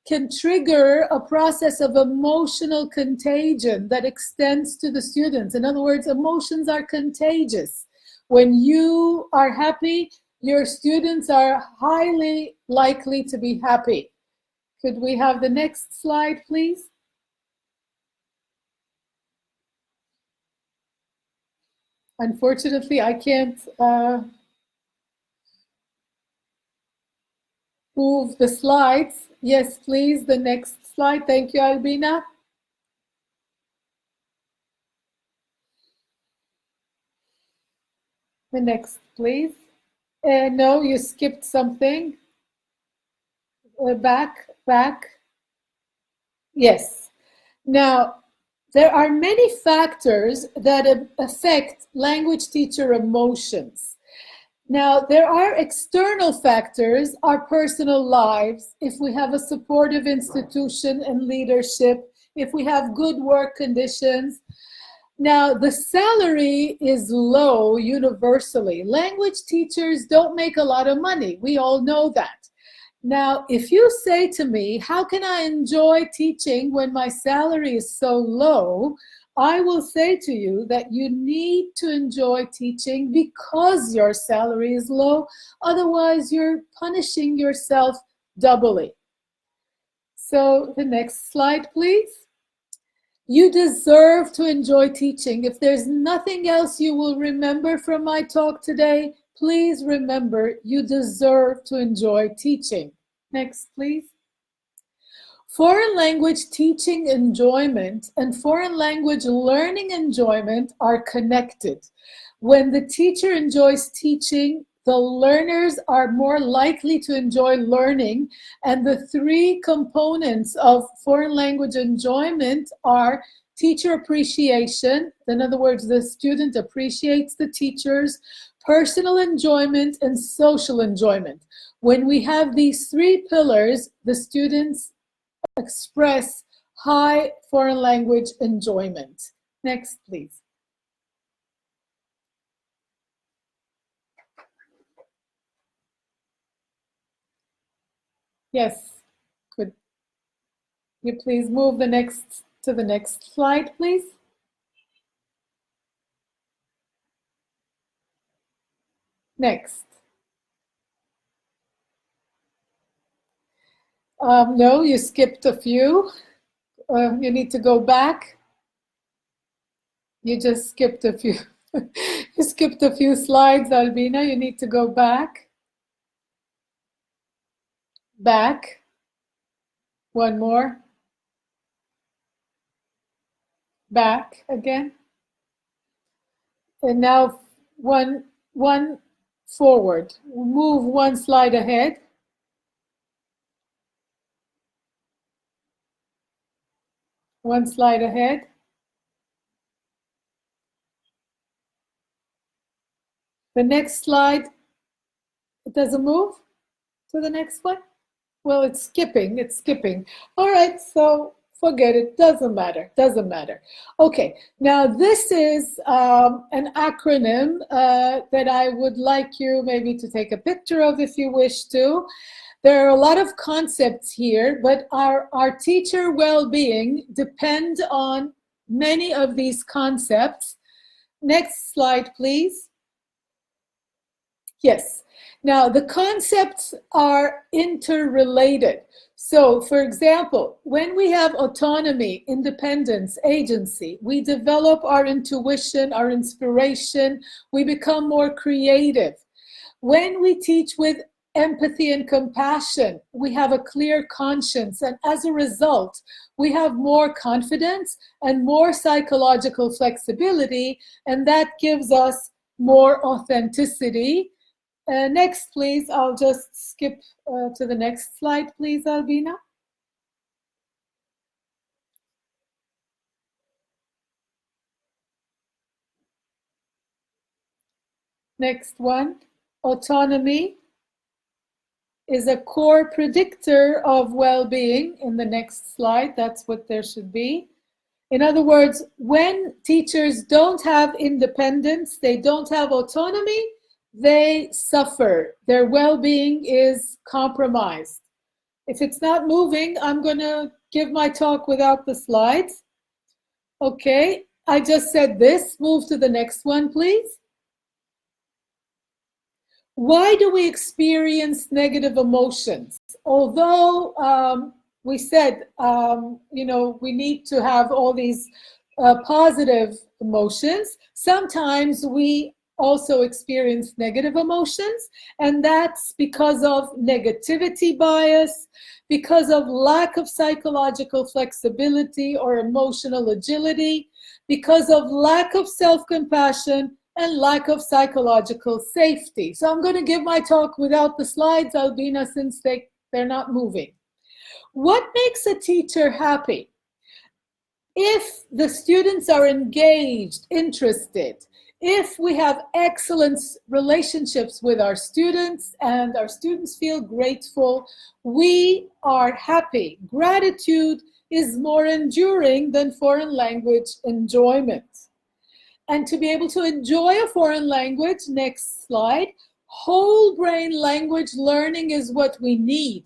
can trigger a process of emotional contagion that extends to the students. In other words, emotions are contagious. When you are happy, your students are highly likely to be happy. Could we have the next slide, please? Unfortunately, I can't move the slides. Yes, please, the next slide. Thank you, Albina. The next, please. No, you skipped something. Back. Yes. Now, there are many factors that affect language teacher emotions. Now, there are external factors, our personal lives, if we have a supportive institution and leadership, if we have good work conditions. Now, the salary is low universally. Language teachers don't make a lot of money. We all know that. Now, if you say to me, how can I enjoy teaching when my salary is so low? I will say to you that you need to enjoy teaching because your salary is low. Otherwise, you're punishing yourself doubly. So the next slide, please. You deserve to enjoy teaching. If there's nothing else you will remember from my talk today, please remember you deserve to enjoy teaching. Next, please. Foreign language teaching enjoyment and foreign language learning enjoyment are connected. When the teacher enjoys teaching, the learners are more likely to enjoy learning, and the three components of foreign language enjoyment are teacher appreciation, in other words, the student appreciates the teachers, personal enjoyment, and social enjoyment. When we have these three pillars, the students express high foreign language enjoyment. Next, please. Yes, could you please move to the next slide, please? Next. No, you skipped a few. You need to go back. You just skipped a few. You skipped a few slides, Albina. You need to go back. Back. One more. Back again. And now one forward. Move one slide ahead. One slide ahead. The next slide, it doesn't move to the next one? Well, it's skipping, it's skipping. All right, so forget it, doesn't matter, doesn't matter. Okay, now this is an acronym that I would like you maybe to take a picture of if you wish to. There are a lot of concepts here, but our teacher well-being depends on many of these concepts. Next slide, please. Yes. Now, the concepts are interrelated. So, for example, when we have autonomy, independence, agency, we develop our intuition, our inspiration, we become more creative. When we teach with empathy and compassion, we have a clear conscience, and as a result, we have more confidence and more psychological flexibility, and that gives us more authenticity. Next, please. I'll just skip to the next slide, please, Albina. Next one. Autonomy is a core predictor of well-being. In the next slide, that's what there should be. In other words, when teachers don't have independence, they don't have autonomy, they suffer. Their well-being is compromised. If it's not moving, I'm going to give my talk without the slides. Okay, I just said this. Move to the next one, please. Why do we experience negative emotions? Although we said, we need to have all these positive emotions, sometimes we also experience negative emotions, and that's because of negativity bias, because of lack of psychological flexibility or emotional agility, because of lack of self-compassion and lack of psychological safety. So I'm going to give my talk without the slides, Albina, since they're not moving. What makes a teacher happy? If the students are engaged, interested, if we have excellent relationships with our students and our students feel grateful, we are happy. Gratitude is more enduring than foreign language enjoyment. And to be able to enjoy a foreign language, next slide, whole brain language learning is what we need.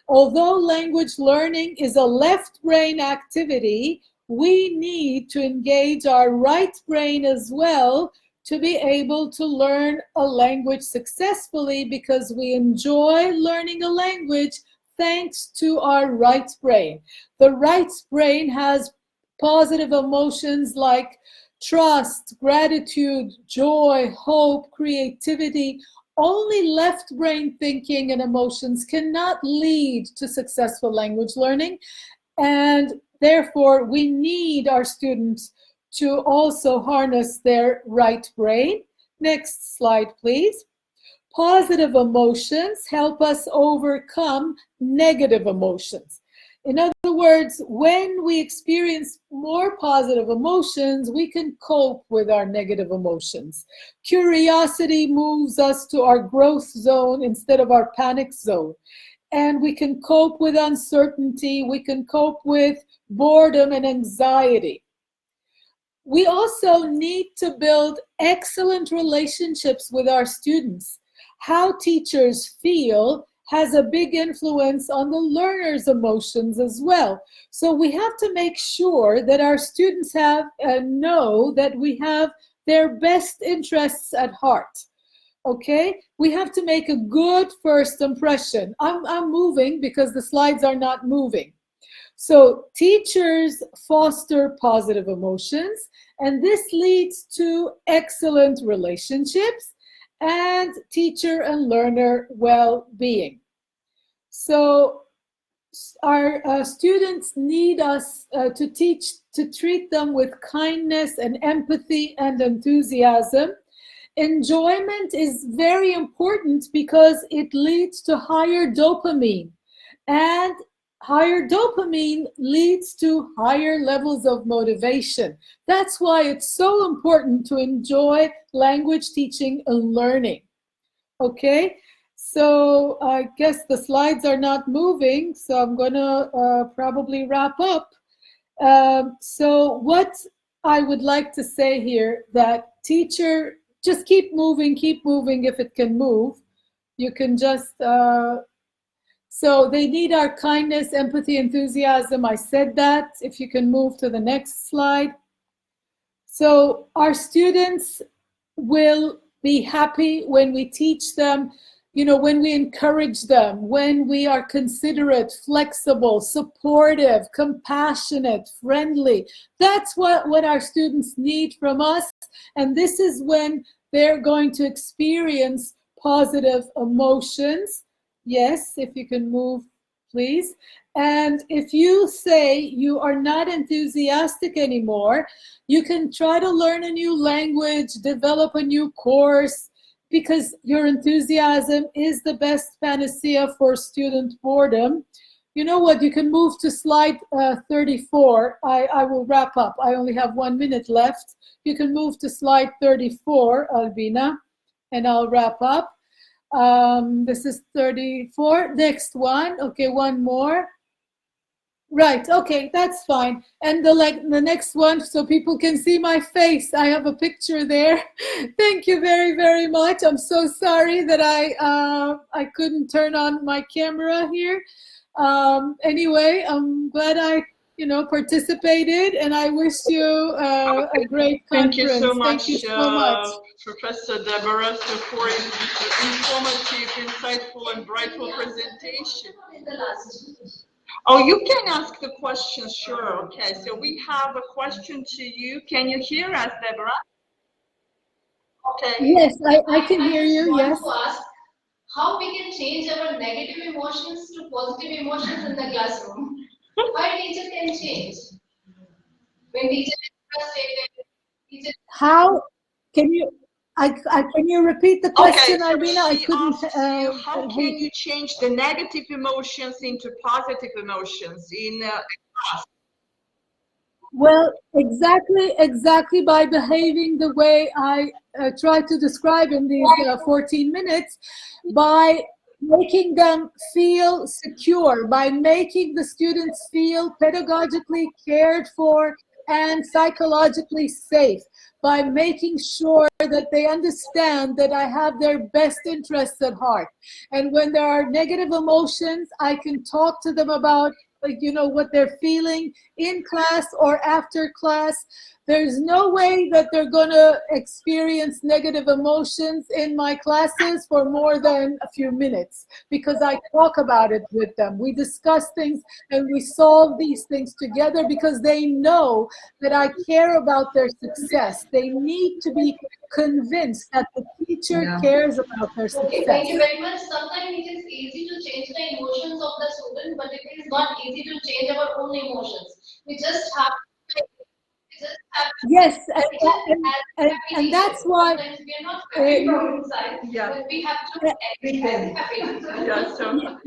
Although language learning is a left brain activity, we need to engage our right brain as well to be able to learn a language successfully, because we enjoy learning a language thanks to our right brain. The right brain has positive emotions like trust, gratitude, joy, hope, creativity. Only left brain thinking and emotions cannot lead to successful language learning, and therefore we need our students to also harness their right brain. Next slide, please. Positive emotions help us overcome negative emotions. In other words, when we experience more positive emotions, we can cope with our negative emotions. Curiosity moves us to our growth zone instead of our panic zone. And we can cope with uncertainty. We can cope with boredom and anxiety. We also need to build excellent relationships with our students. How teachers feel has a big influence on the learner's emotions as well. So we have to make sure that our students know that we have their best interests at heart. Okay, we have to make a good first impression. I'm moving because the slides are not moving. So teachers foster positive emotions, and this leads to excellent relationships and teacher and learner well-being. So our students need us to treat them with kindness and empathy and enthusiasm. Enjoyment is very important because it leads to higher dopamine, and higher dopamine leads to higher levels of motivation. That's why it's so important to enjoy language teaching and learning. Okay, so I guess the slides are not moving, so I'm gonna probably wrap up. So what I would like to say here, that teacher, just keep moving if it can move. You can just, so they need our kindness, empathy, enthusiasm. I said that. If you can move to the next slide. So our students will be happy when we teach them, you know, when we encourage them, when we are considerate, flexible, supportive, compassionate, friendly. That's what our students need from us. And this is when they're going to experience positive emotions. Yes, if you can move, please. And if you say you are not enthusiastic anymore, you can try to learn a new language, develop a new course, because your enthusiasm is the best panacea for student boredom. You know what, you can move to slide 34. I will wrap up. I only have 1 minute left. You can move to slide 34, Albina, and I'll wrap up. This is 34. Next one. Okay, one more. Right, okay, that's fine. And the next one, so people can see my face. I have a picture there. Thank you very, very much. I'm so sorry that I couldn't turn on my camera here. Anyway, I'm glad I participated, and I wish you a great conference. Thank you so much, Thank you so much. Professor Deborah, for an informative, insightful, and brightful presentation. Oh, you can ask the question, sure. Okay, so we have a question to you. Can you hear us, Deborah? Okay. Yes, I can hear you, yes. To ask how we can change our negative emotions to positive emotions in the classroom. Why teacher can change? When teacher is frustrated, teacher... How can you... can you repeat the question, Okay, Albina? I couldn't. How can you change the negative emotions into positive emotions in class? Well, exactly by behaving the way I tried to describe in these 14 minutes, by making them feel secure, by making the students feel pedagogically cared for and psychologically safe, by making sure that they understand that I have their best interests at heart. And when there are negative emotions, I can talk to them about what they're feeling in class or after class. There's no way that they're gonna experience negative emotions in my classes for more than a few minutes, because I talk about it with them. We discuss things and we solve these things together, because they know that I care about their success. They need to be convinced that the teacher cares about their success. Okay, thank you very much. Sometimes it is easy to change the emotions of the student, but it is not easy to change our own emotions. We just have to... Yes, and that's why we are not happy from inside, but we have to act as happy. Thank you so much.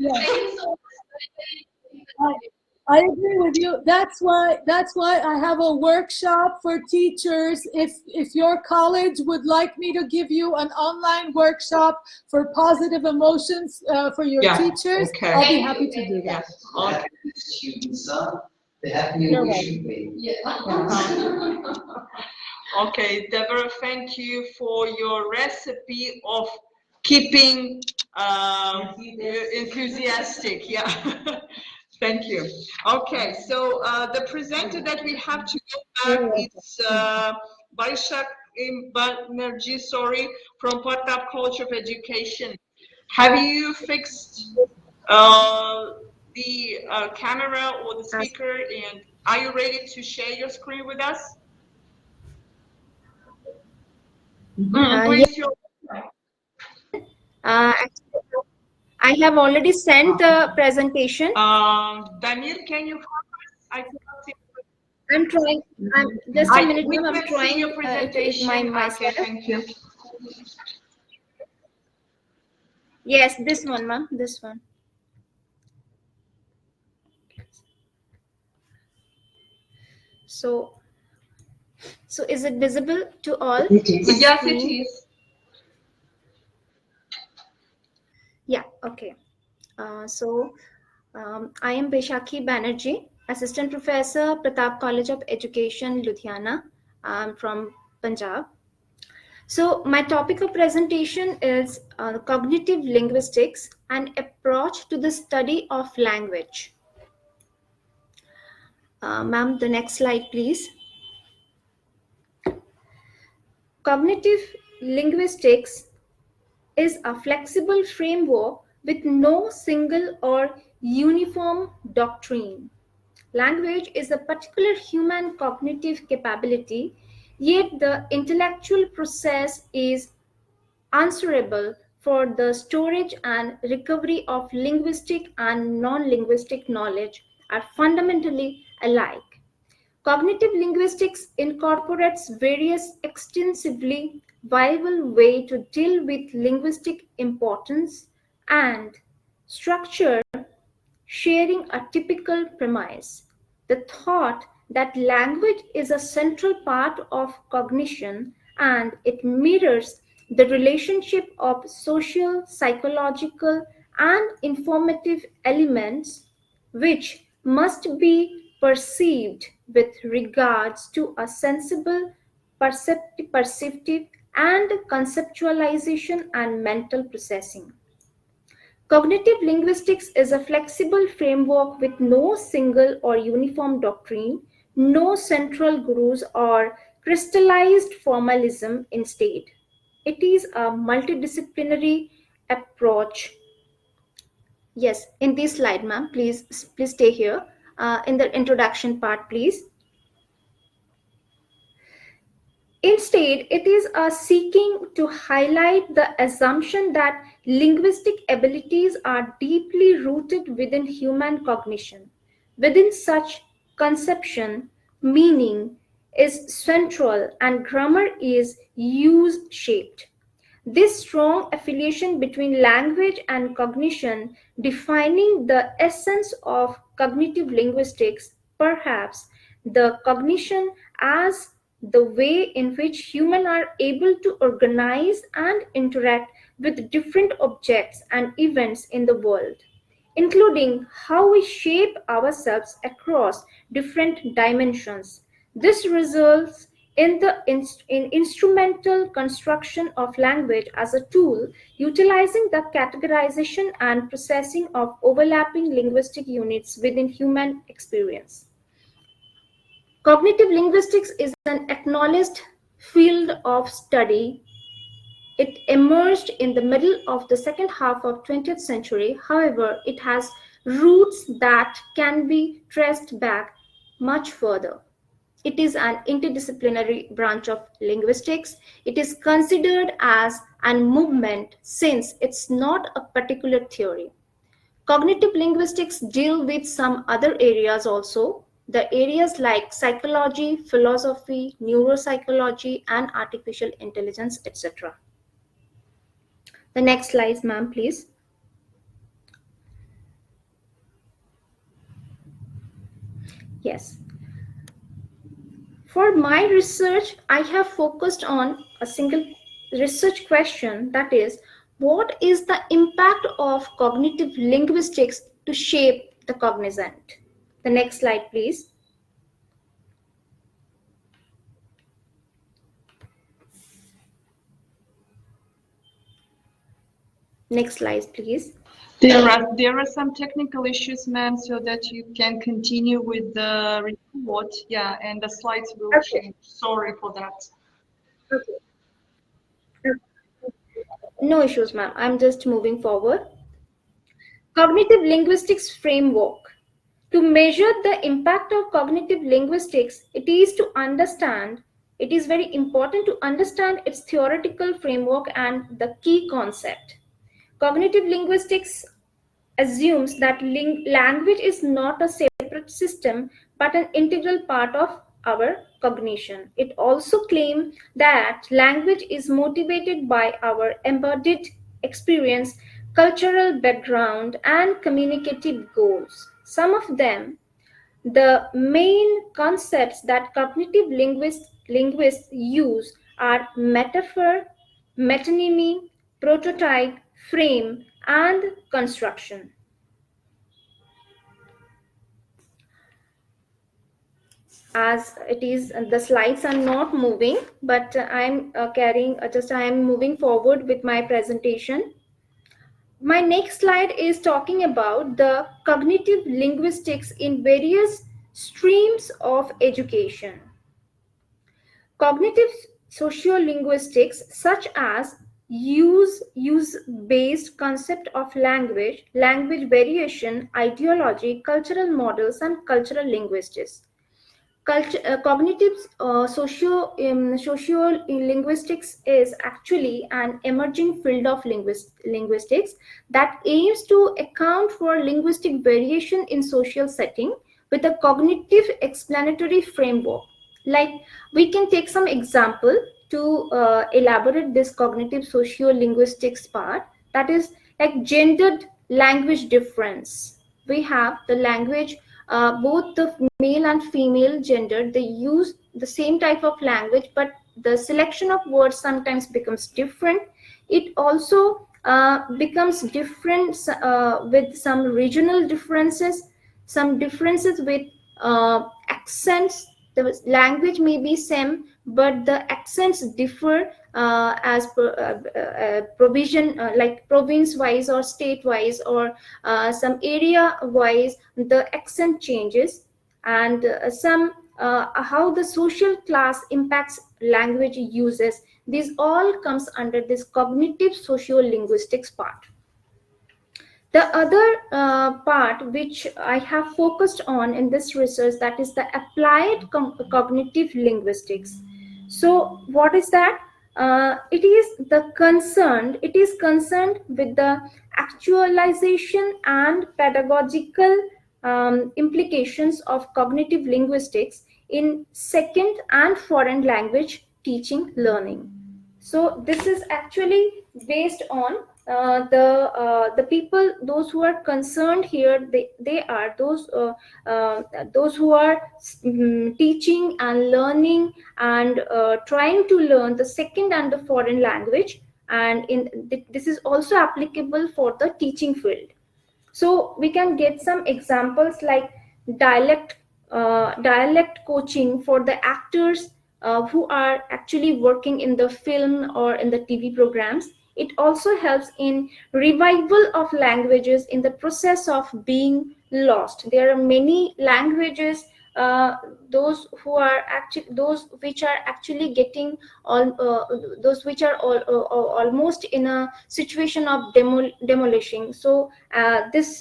I agree with you. That's why I have a workshop for teachers. If your college would like me to give you an online workshop for positive emotions for your teachers, I'll be happy to do that. Students are the happier we should be. Okay, Deborah, thank you for your recipe of keeping enthusiastic. Thank you. Okay, so the presenter that we have to go back, it's Barishak Banerjee, sorry, from Patap College of Education. Have you fixed the camera or the speaker, and are you ready to share your screen with us? Please, I have already sent the presentation. Damir, can you? I cannot see. I'm trying. Just a minute, We ma'am. I'm can see trying your to presentation. myself. Okay, thank you. Yes, this one, ma'am. This one. So is it visible to all? Yes, it is. Yeah. Okay. I am Beshakhi Banerjee, Assistant Professor, Pratap College of Education, Ludhiana. I'm from Punjab. So my topic of presentation is cognitive linguistics, an approach to the study of language. Ma'am, the next slide, please. Cognitive linguistics is a flexible framework with no single or uniform doctrine. Language is a particular human cognitive capability, yet the intellectual process is answerable for the storage and recovery of linguistic and non-linguistic knowledge are fundamentally alike. Cognitive linguistics incorporates various extensively viable ways to deal with linguistic importance and structure, sharing a typical premise. The thought that language is a central part of cognition and it mirrors the relationship of social, psychological, and informative elements which must be perceived with regards to a sensible, perceptive, and conceptualization and mental processing. Cognitive linguistics is a flexible framework with no single or uniform doctrine, no central gurus or crystallized formalism instead. It is a multidisciplinary approach. Yes, in this slide, ma'am, please stay here. In the introduction part, please. Instead, it is a seeking to highlight the assumption that linguistic abilities are deeply rooted within human cognition. Within such conception, meaning is central and grammar is use-shaped. This strong affiliation between language and cognition, defining the essence of cognitive linguistics, perhaps the cognition as the way in which humans are able to organize and interact with different objects and events in the world, including how we shape ourselves across different dimensions. This results in the instrumental construction of language as a tool utilizing the categorization and processing of overlapping linguistic units within human experience. Cognitive linguistics is an acknowledged field of study. It emerged in the middle of the second half of 20th century. However, it has roots that can be traced back much further. It is an interdisciplinary branch of linguistics. It is considered as a movement since it's not a particular theory. Cognitive linguistics deal with some other areas also. The areas like psychology, philosophy, neuropsychology, and artificial intelligence, etc. The next slide, ma'am, please. Yes. For my research, I have focused on a single research question, that is, what is the impact of cognitive linguistics to shape the cognizant? The next slide, please. Next slide, please. There are some technical issues, ma'am, so that you can continue with the report. Yeah, and the slides will change. Sorry for that. Okay. No issues, ma'am. I'm just moving forward. Cognitive linguistics framework. To measure the impact of cognitive linguistics, it is very important to understand its theoretical framework and the key concept. Cognitive linguistics assumes that language is not a separate system but an integral part of our cognition. It also claims that language is motivated by our embodied experience, cultural background, and communicative goals. Some of them, the main concepts that cognitive linguists use are metaphor, metonymy, prototype, frame, and construction. As it is, the slides are not moving, but I'm moving forward with my presentation. My next slide is talking about the cognitive linguistics in various streams of education. Cognitive sociolinguistics, such as use-based concept of language, language variation, ideology, cultural models, and cultural linguistics. Cognitive sociolinguistics is actually an emerging field of linguistics that aims to account for linguistic variation in social setting with a cognitive explanatory framework. Like, we can take some example to elaborate this cognitive sociolinguistics part. That is like gendered language difference. We have the language, both the male and female gender, they use the same type of language, but the selection of words sometimes becomes different. It also becomes different with some regional differences, some differences with accents. The language may be same, but the accents differ as per provision, like province wise or state wise, or some area wise, the accent changes. And some how the social class impacts language uses. This all comes under this cognitive sociolinguistics part. The other part which I have focused on in this research, that is the applied cognitive linguistics. So what is that? It is concerned with the actualization and pedagogical implications of cognitive linguistics in second and foreign language teaching learning. So this is actually based on the people, those who are concerned here. They are those who are teaching and learning and trying to learn the second and the foreign language, and this is also applicable for the teaching field. So we can get some examples like dialect coaching for the actors who are actually working in the film or in the TV programs. It also helps in revival of languages in the process of being lost. There are many languages, those which are actually getting those which are almost in a situation of demolishing. So this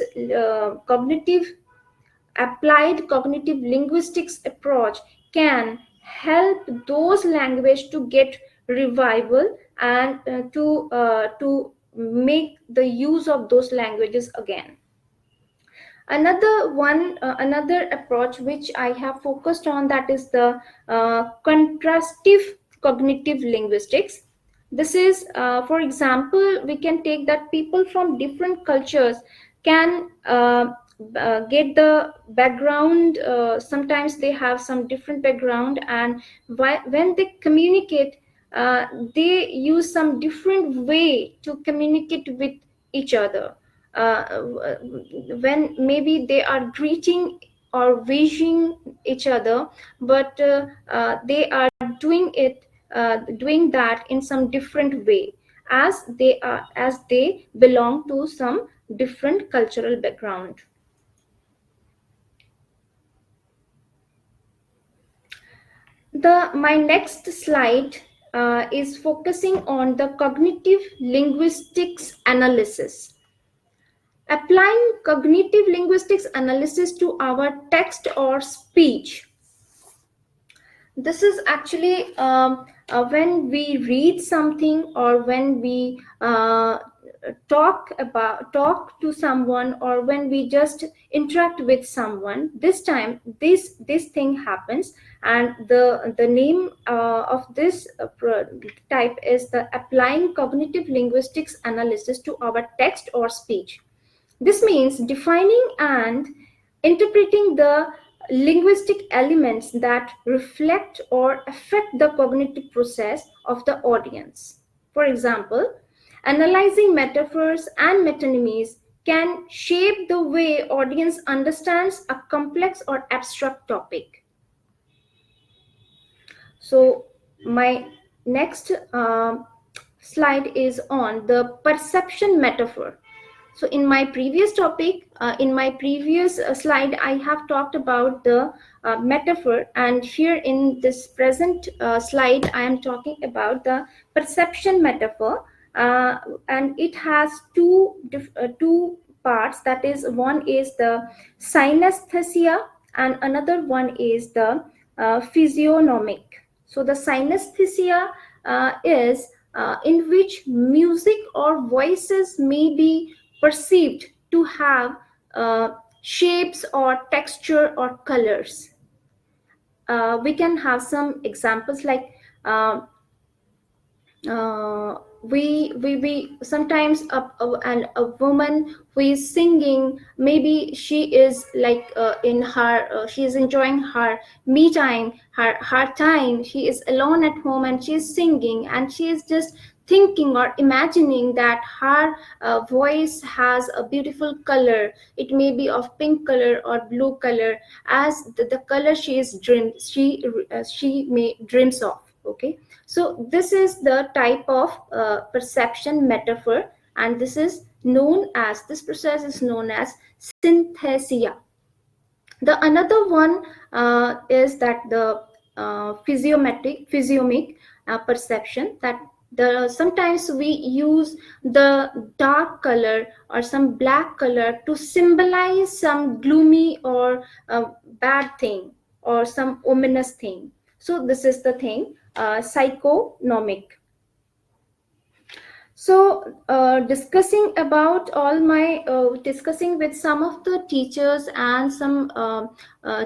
applied cognitive linguistics approach can help those language to get revival and to make the use of those languages again. Another approach which I have focused on, that is the contrastive cognitive linguistics. This is, for example, we can take that people from different cultures can get the background. Sometimes they have some different background, and when they communicate, they use some different way to communicate with each other. When maybe they are greeting or wishing each other, but they are doing that in some different way, as they belong to some different cultural background. My next slide is focusing on the cognitive linguistics analysis. Applying cognitive linguistics analysis to our text or speech. This is actually when we read something, or when we talk to someone, or when we just interact with someone. This time this thing happens, and the name of this type is the applying cognitive linguistics analysis to our text or speech. This means defining and interpreting the linguistic elements that reflect or affect the cognitive process of the audience. For example, analyzing metaphors and metonymies can shape the way audience understands a complex or abstract topic. So my next slide is on the perception metaphor. So in my previous topic, in my previous slide, I have talked about the metaphor, and here in this present slide, I am talking about the perception metaphor, and it has two parts. That is, one is the synesthesia, and another one is the physiognomic. So the synesthesia is in which music or voices may be perceived to have shapes or texture or colors. We can have some examples like we sometimes a woman who is singing, maybe she is like in her she is enjoying her me time, her time. She is alone at home and she is singing, and she is just thinking or imagining that her voice has a beautiful color. It may be of pink color or blue color, as the color she may dreams of. Okay, so this is the type of perception metaphor, and this process is known as synthesia. The another one is that the physiomic perception, that sometimes we use the dark color or some black color to symbolize some gloomy or bad thing or some ominous thing. So this is the thing, psychonomic. So discussing with some of the teachers and some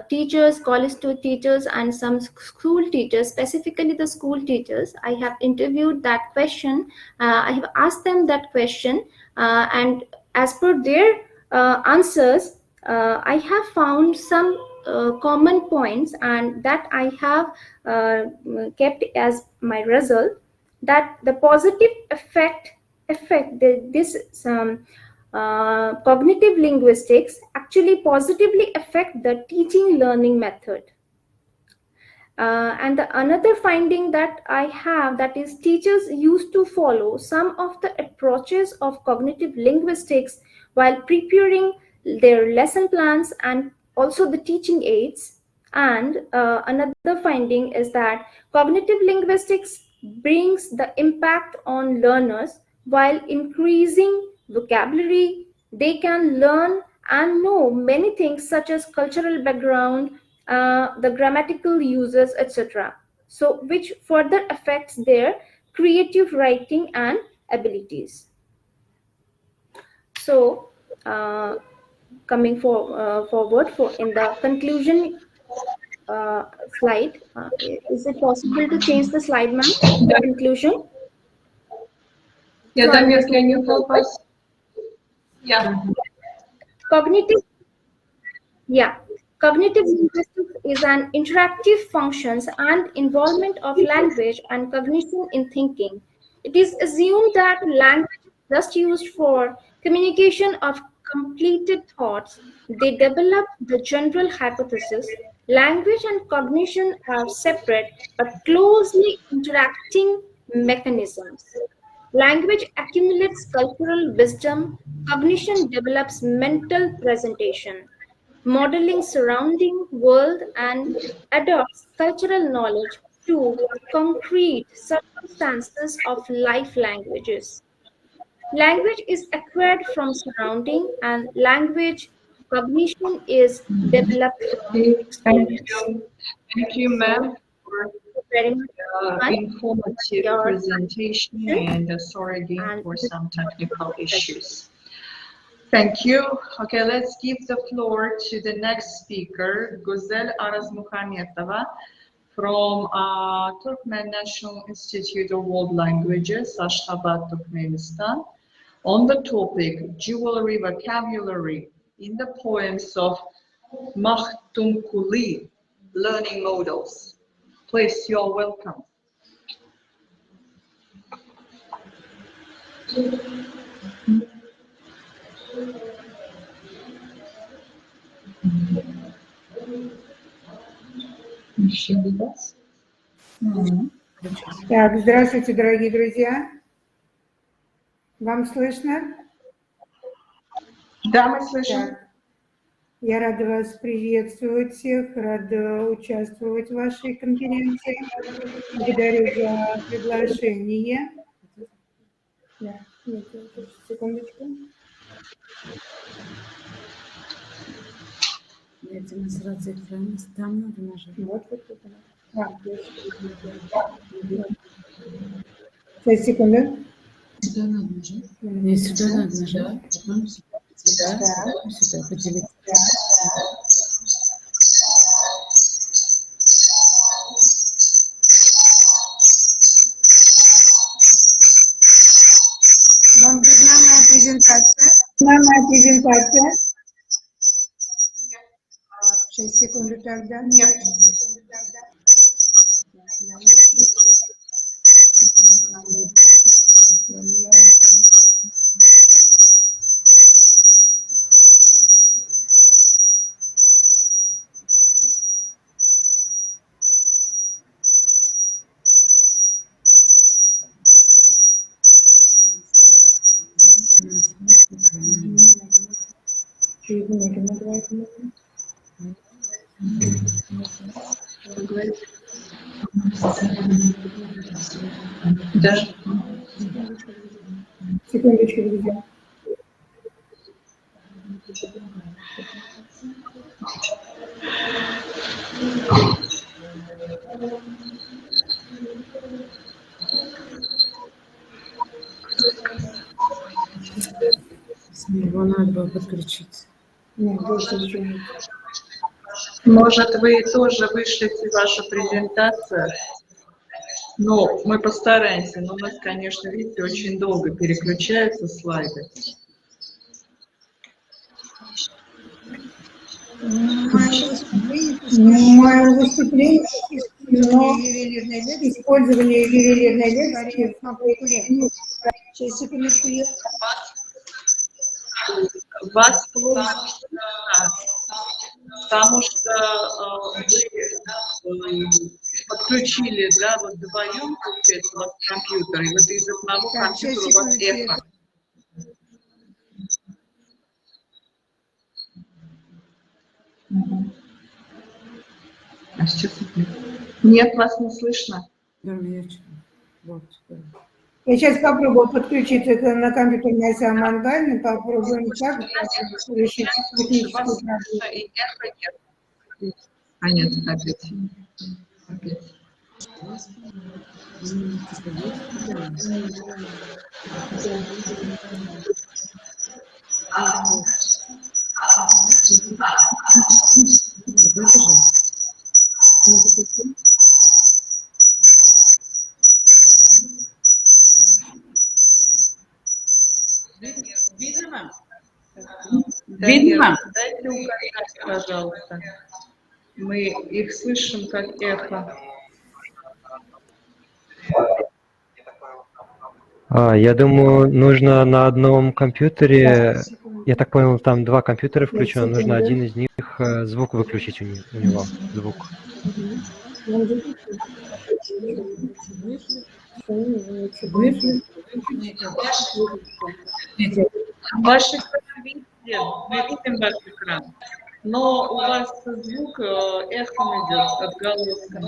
teachers, college teachers and some school teachers, specifically the school teachers, I have interviewed that question. I have asked them that question, and as per their answers, I have found some common points, and that I have kept as my result, that the positive cognitive linguistics actually positively affect the teaching learning method. And the another finding that I have, that is, teachers used to follow some of the approaches of cognitive linguistics while preparing their lesson plans and also the teaching aids. And another finding is that cognitive linguistics brings the impact on learners while increasing vocabulary. They can learn and know many things such as cultural background, the grammatical uses, etc. So which further affects their creative writing and abilities. So coming forward in the conclusion slide, is it possible to change the slide, ma'am? The conclusion. Yeah, so Damir, can you help us? Yeah. Cognitive linguistics is an interactive functions and involvement of language and cognition in thinking. It is assumed that language is just used for communication of completed thoughts. They develop the general hypothesis. Language and cognition are separate but closely interacting mechanisms. Language accumulates cultural wisdom. Cognition develops mental presentation, modeling surrounding world, and adopts cultural knowledge to concrete circumstances of life languages. Language is acquired from surrounding, and language cognition is developed from experience. Thank you, ma'am, for Very much. informative Your presentation, and sorry again for some technical issues. Thank you. Okay, let's give the floor to the next speaker, Guzel Arazmuhametova from Turkmen National Institute of World Languages, Ashgabat, Turkmenistan, on the topic jewelry vocabulary in the poems of Mahtumkuli, learning models. Please, you are welcome. Так, здравствуйте, дорогие друзья. Вам слышно? Да, мы слышим. Так. Я рада вас приветствовать всех, рада участвовать в вашей конференции. Благодарю за приглашение. Да, нет, секундочку. Демонстрация экрана, там надо нажать. Вот. Сейчас, секунду. Сюда надо нажать. Не, сюда надо нажать. Потом сюда поделить. Вам видна моя презентация? Моя презентация. Сейчас, секунду тогда. Нет. Да. Секундочку, друзья. Его надо было подключить. Может, вы тоже вышлите вашу презентацию? Ну, мы постараемся, но у нас, конечно, видите, очень долго переключаются слайды. Мое выступление, но использование ювелирной лексики Сейчас, секундочку. Вас плохо, потому что вы подключили, да, вот вдвоем, получается, у вас компьютер, и вот из одного компьютера у вас эхо. А сейчас нет, вас не слышно. Я сейчас попробую подключиться на компьютер на самом онлайн, попробуем так решить техническую проблему. А нет, опять. Видно вам? Видно вам? Дайте указать, пожалуйста. Мы их слышим как эхо. Я думаю, нужно на одном компьютере, я так понял, там два компьютера включены, нужно один из них звук выключить у него, звук. Ваш экран видите, мы видим ваш экран, но у вас звук эхом идет, отголоском.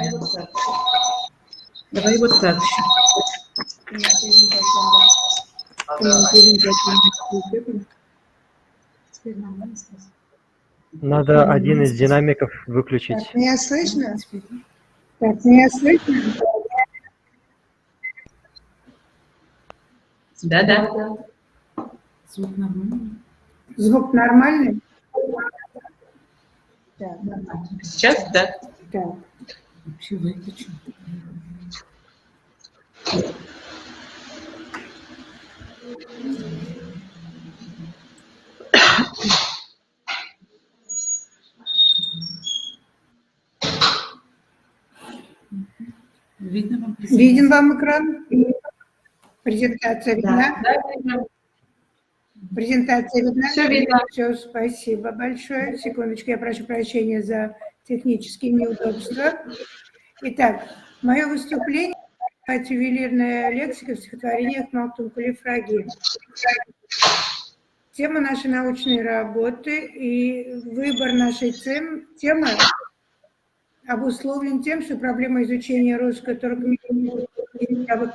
Давай вот так. Надо один из динамиков выключить. Так, меня слышно? Так, меня слышно? Да. Звук нормальный. Звук нормальный? Так, Сейчас, да. так. Вообще выключу. Видно вам? Виден вам экран? Презентация видна? Да. Презентация видна? Все видно. Все, спасибо большое. Секундочку, я прошу прощения за технические неудобства. Итак, мое выступление — ювелирная лексика в стихотворениях Мактум-Кули Фраги. Тема нашей научной работы и выбор нашей темы обусловлен тем, что проблема изучения русско-туркменских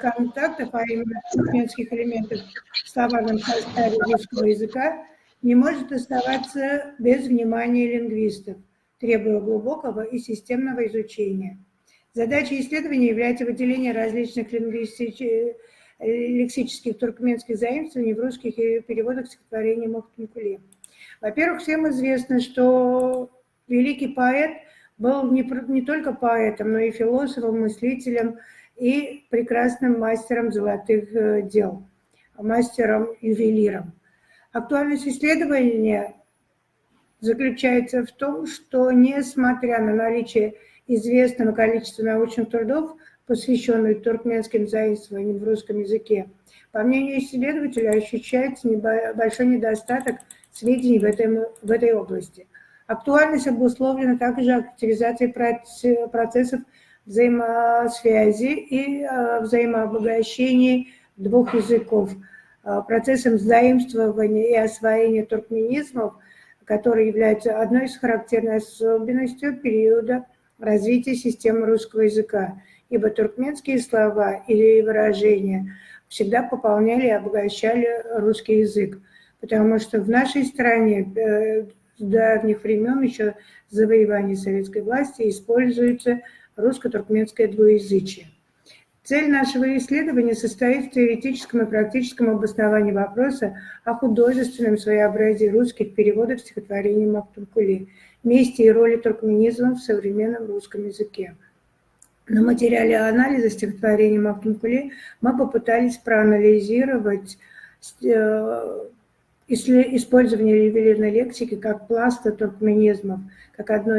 контактов, а именно туркменских элементов в словарном составе русского языка, не может оставаться без внимания лингвистов, требуя глубокого и системного изучения. Задачей исследования является выделение различных лексических туркменских заимствований в русских переводах стихотворений Мактум-Кули. Во-первых, всем известно, что великий поэт был не только поэтом, но и философом, мыслителем и прекрасным мастером золотых дел, мастером-ювелиром. Актуальность исследования заключается в том, что, несмотря на наличие известного количества научных трудов, посвященных туркменским заимствованиям в русском языке, по мнению исследователя, ощущается большой недостаток сведений в этой области. Актуальность обусловлена также активизацией процессов взаимосвязи и взаимообогащения двух языков, процессом заимствования и освоения туркменизмов, который является одной из характерных особенностей периода развития системы русского языка, ибо туркменские слова или выражения всегда пополняли и обогащали русский язык, потому что в нашей стране с давних времен, еще завоевания советской власти, используется русско-туркменское двуязычие. Цель нашего исследования состоит в теоретическом и практическом обосновании вопроса о художественном своеобразии русских переводов стихотворений Мактум-Кули, месте и роли туркменизма в современном русском языке. На материале анализа стихотворений Мактум-Кули мы попытались проанализировать использование ювелирной лексики как пласта туркменизмов, как одной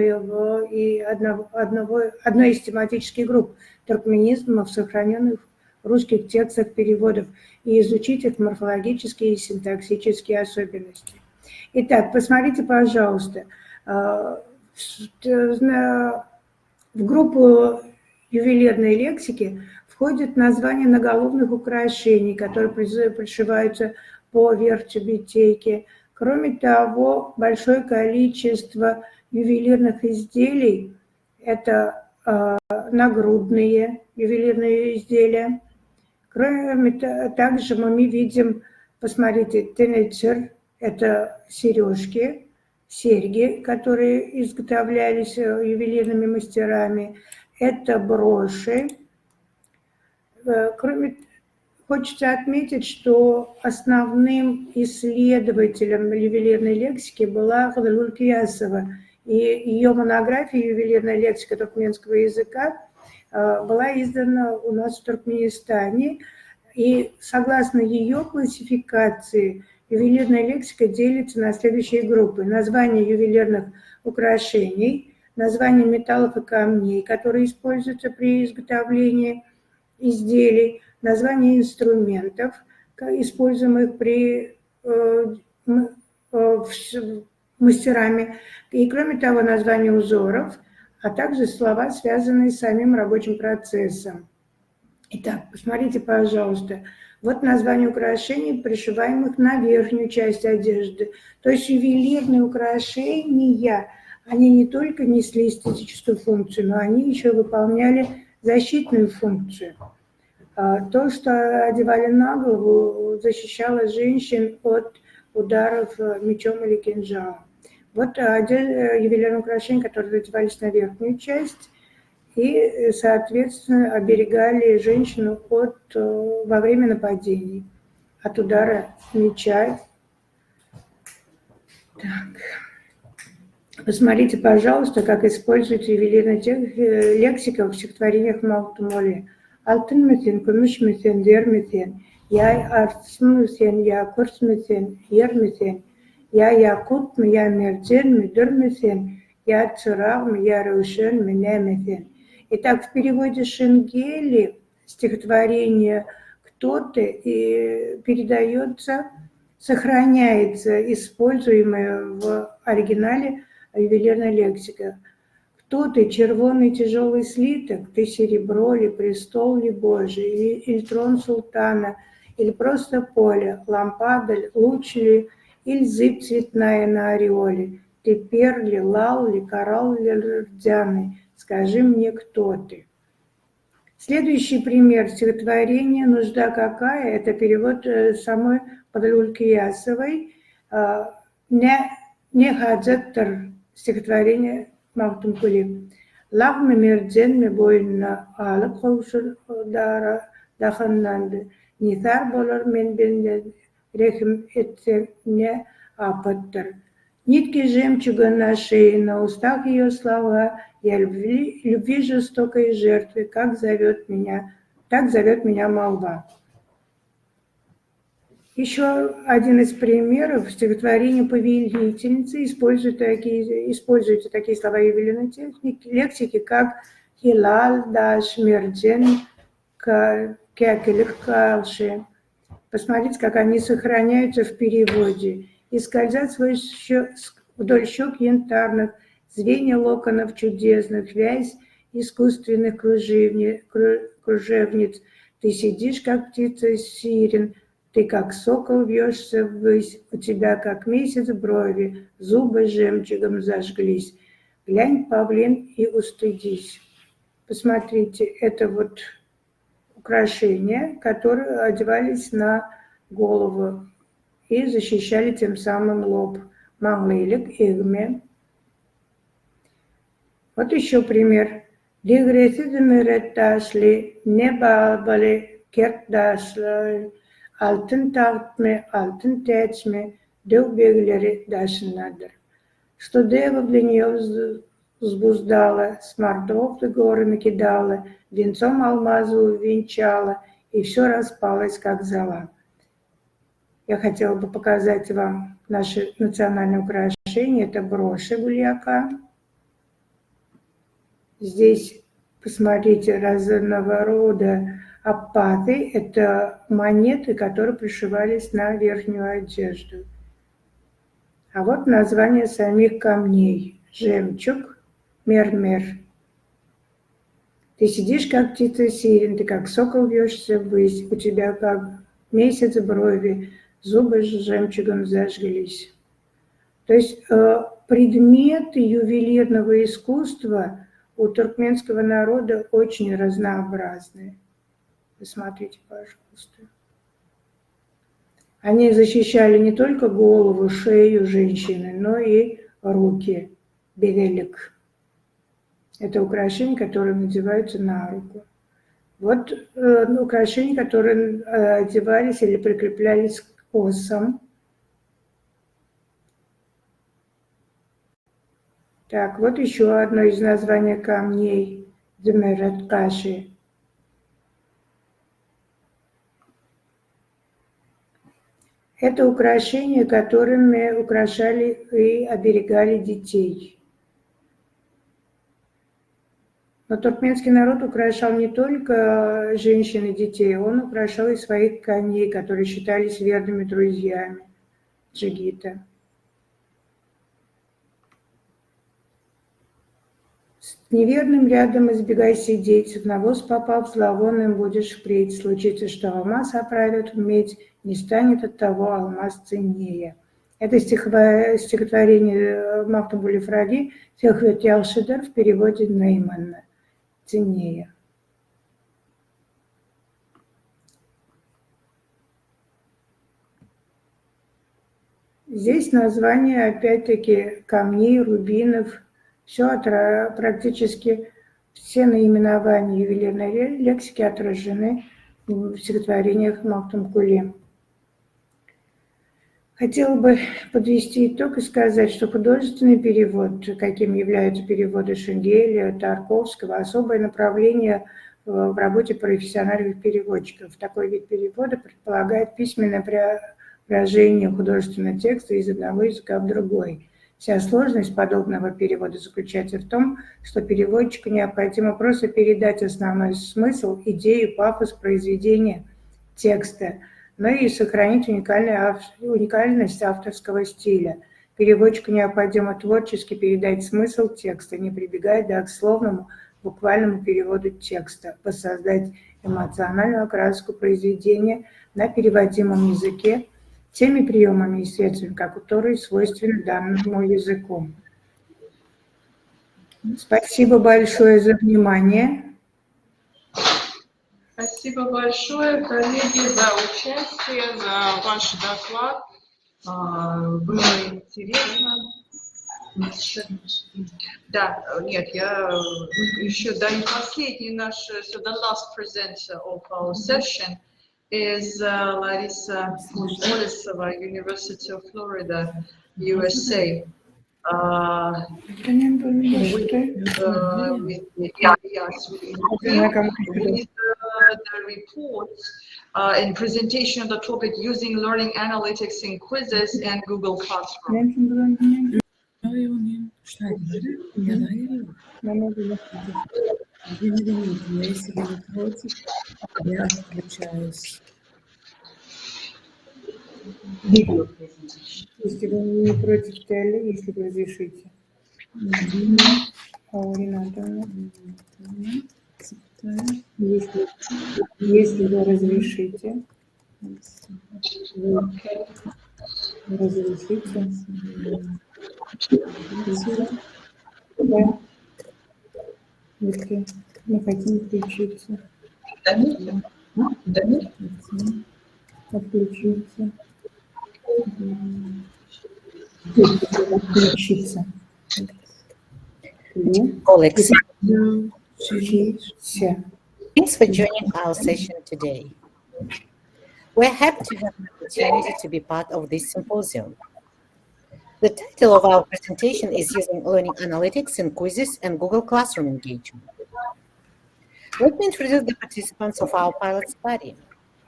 из тематических групп туркменизмов, сохраненных в русских текстах переводов, и изучить их морфологические и синтаксические особенности. Итак, посмотрите, пожалуйста, в группу ювелирной лексики входит название наголовных украшений, которые пришиваются поверх тюбетейки. Кроме того, большое количество ювелирных изделий – это нагрудные ювелирные изделия. Кроме того, также мы видим, посмотрите, тенечер – это сережки, серьги, которые изготовлялись ювелирными мастерами. Это броши. Хочется отметить, что основным исследователем ювелирной лексики была Хадыргуль Киясова, и ее монография «Ювелирная лексика туркменского языка» была издана у нас в Туркменистане, и согласно ее классификации ювелирная лексика делится на следующие группы: название ювелирных украшений, название металлов и камней, которые используются при изготовлении изделий, название инструментов, используемых мастерами, и, кроме того, название узоров, а также слова, связанные с самим рабочим процессом. Итак, посмотрите, пожалуйста, вот название украшений, пришиваемых на верхнюю часть одежды. То есть ювелирные украшения, они не только несли эстетическую функцию, но они еще выполняли защитную функцию. То, что одевали на голову, защищало женщин от ударов мечом или кинжалом. Вот ювелирные украшения, которые надевались на верхнюю часть и, соответственно, оберегали женщину во время нападений, от удара меча. Так. Посмотрите, пожалуйста, как используется ювелирная лексика в стихотворениях Малтумоли. Алтын мөсен, күміш мөсен, дер мөсен, я артсын мөсен, я курс мөсен, ер мөсен, я якут мы, я мерджен, мы, дыр мөсен, я цыраг мы, я рушен, меня мөсен. Итак, в переводе Шенгели стихотворение «Кто-то» передается, сохраняется используемое в оригинале ювелирная лексика. Кто ты, червоный тяжелый слиток, ты серебро ли, престол ли Божий, или трон султана, или просто поле, лампада, луч ли, или зыбь цветная на ореоле, ты перли, лал ли, коралл ли рдяный, скажи мне, кто ты. Следующий пример стихотворения «Нужда какая» – это перевод самой Падалуль-Киясовой, не хаджаттар стихотворение Махтумкули. Лахмы мердженме бойына алып қоушыр дара даханнанды. Низар болар мен бенде рехим етсе не апаттар. Нитки жемчуга на шее, на устах ее слова, я любви жестокой жертвы, так зовет меня молва. Еще один из примеров стихотворения повелительницы используют такие слова ювелирной лексики, как «хилал», «даш», «мерджен», «кякелих», «калши». Посмотрите, как они сохраняются в переводе. И скользят вдоль щек янтарных, звенья локонов чудесных, вязь искусственных кружевниц. Ты сидишь, как птица сирен, ты, как сокол, вьешься ввысь, у тебя, как месяц, брови, зубы жемчугом зажглись. Глянь, павлин, и устыдись. Посмотрите, это вот украшения, которые одевались на голову и защищали тем самым лоб. Манглилик, игме. Вот еще пример. Дигреси демиретташли, небалбали, кертдашлы, алтын тағытме, алтын тәчме, дәу бегілері дашынадыр. Что дева для нее взбуздала, смордов до горы накидала, венцом алмазу увенчала, и все распалось, как зола. Я хотела бы показать вам наше национальное украшение. Это броши гульяка. Здесь, посмотрите, разного рода аппаты. Это монеты, которые пришивались на верхнюю одежду. А вот название самих камней. Жемчуг, мермер. Ты сидишь, как птица сирен, ты как сокол вьешься ввысь, у тебя как месяц брови, зубы с жемчугом зажглись. То есть предметы ювелирного искусства у туркменского народа очень разнообразные. Посмотрите, пожалуйста. Они защищали не только голову, шею женщины, но и руки. Бегелик. Это украшения, которые надеваются на руку. Вот украшения, которые одевались или прикреплялись к косам. Так, вот еще одно из названий камней. Демераткаши. Это украшения, которыми украшали и оберегали детей. Но туркменский народ украшал не только женщин и детей, он украшал и своих коней, которые считались верными друзьями джигита. С неверным рядом избегай сидеть, в навоз попав, зловонным будешь впредь. Случится, что алмаз оправят в медь, не станет от того алмаз ценнее. Это стихотворение Махтум Булифради «Сехвет Ялшидер» в переводе Неймана. Ценнее. Здесь названия, опять-таки, камней, рубинов, все практически все наименования ювелирной лексики отражены в стихотворениях Махтумкуле. Хотела бы подвести итог и сказать, что художественный перевод, каким являются переводы Шенгеля, Тарковского, особое направление в работе профессиональных переводчиков. Такой вид перевода предполагает письменное преображение художественного текста из одного языка в другой. Вся сложность подобного перевода заключается в том, что переводчику необходимо просто передать основной смысл, идею, пафос произведения текста, но и сохранить уникальность авторского стиля. Переводчику необходимо творчески передать смысл текста, не прибегая к дословному, буквальному переводу текста, воссоздать эмоциональную окраску произведения на переводимом языке теми приемами и средствами, которые свойственны данному языку. Спасибо большое за внимание. Спасибо большое, коллеги, за участие, за ваш доклад. Было интересно. Да, нет, я еще, да, не последний наш, so the last presenter of our session is Larissa Olisova, University of Florida, USA. With the report and presentation of the topic using learning analytics in quizzes and Google Classroom. Я отключаюсь. Видео презентацию. Если вы не против ТЛ, если вы разрешите. Если вы разрешите. Вы разрешите. Да. Если мы хотим включиться. Отключиться. Включиться. Colleagues, Включиться. thanks for joining our session today. We're happy to have the opportunity to be part of this symposium. The title of our presentation is Using Learning Analytics in Quizzes and Google Classroom Engagement. Let me introduce the participants of our pilot study.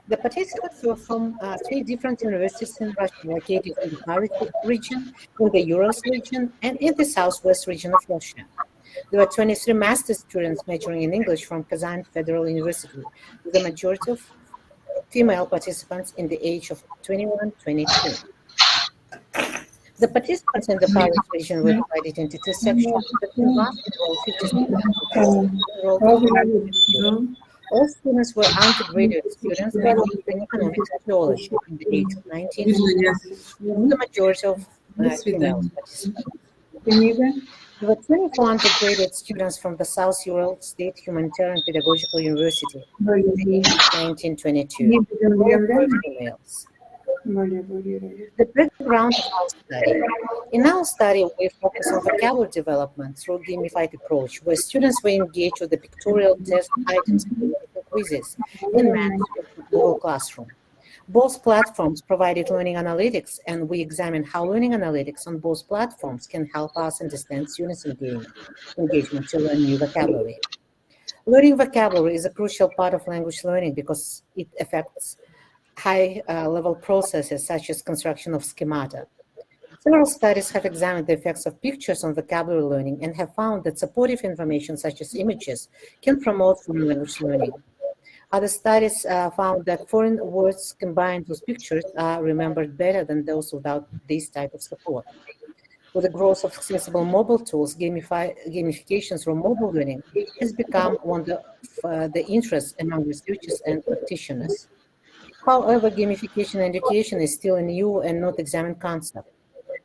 The participants were from 3 different universities in Russia, located in the Kyrgyz region, in the Urals region, and in the southwest region of Russia. There were 23 master's students majoring in English from Kazan Federal University, with the majority of female participants in the age of 21-22. The participants in the pilot region were divided into 2 sections. The last all students were undergraduate students majoring in economics and geology in the age of 19, the majority of female participants. There were 24 undergraduate students from the South Ural State Humanitarian Pedagogical University in the age of 19-22, all females. The background of our study. In our study, we focus on vocabulary development through a gamified approach, where students were engaged with the pictorial test items and quizzes in Google Classroom. Both platforms provided learning analytics, and we examined how learning analytics on both platforms can help us understand students' engagement to learn new vocabulary. Learning vocabulary is a crucial part of language learning because it affects high-level processes such as construction of schemata. Several studies have examined the effects of pictures on vocabulary learning and have found that supportive information such as images can promote foreign language learning. Other studies found that foreign words combined with pictures are remembered better than those without this type of support. With the growth of accessible mobile tools, gamification through mobile learning has become one of the interests among researchers and practitioners. However, gamification in education is still a new and not examined concept.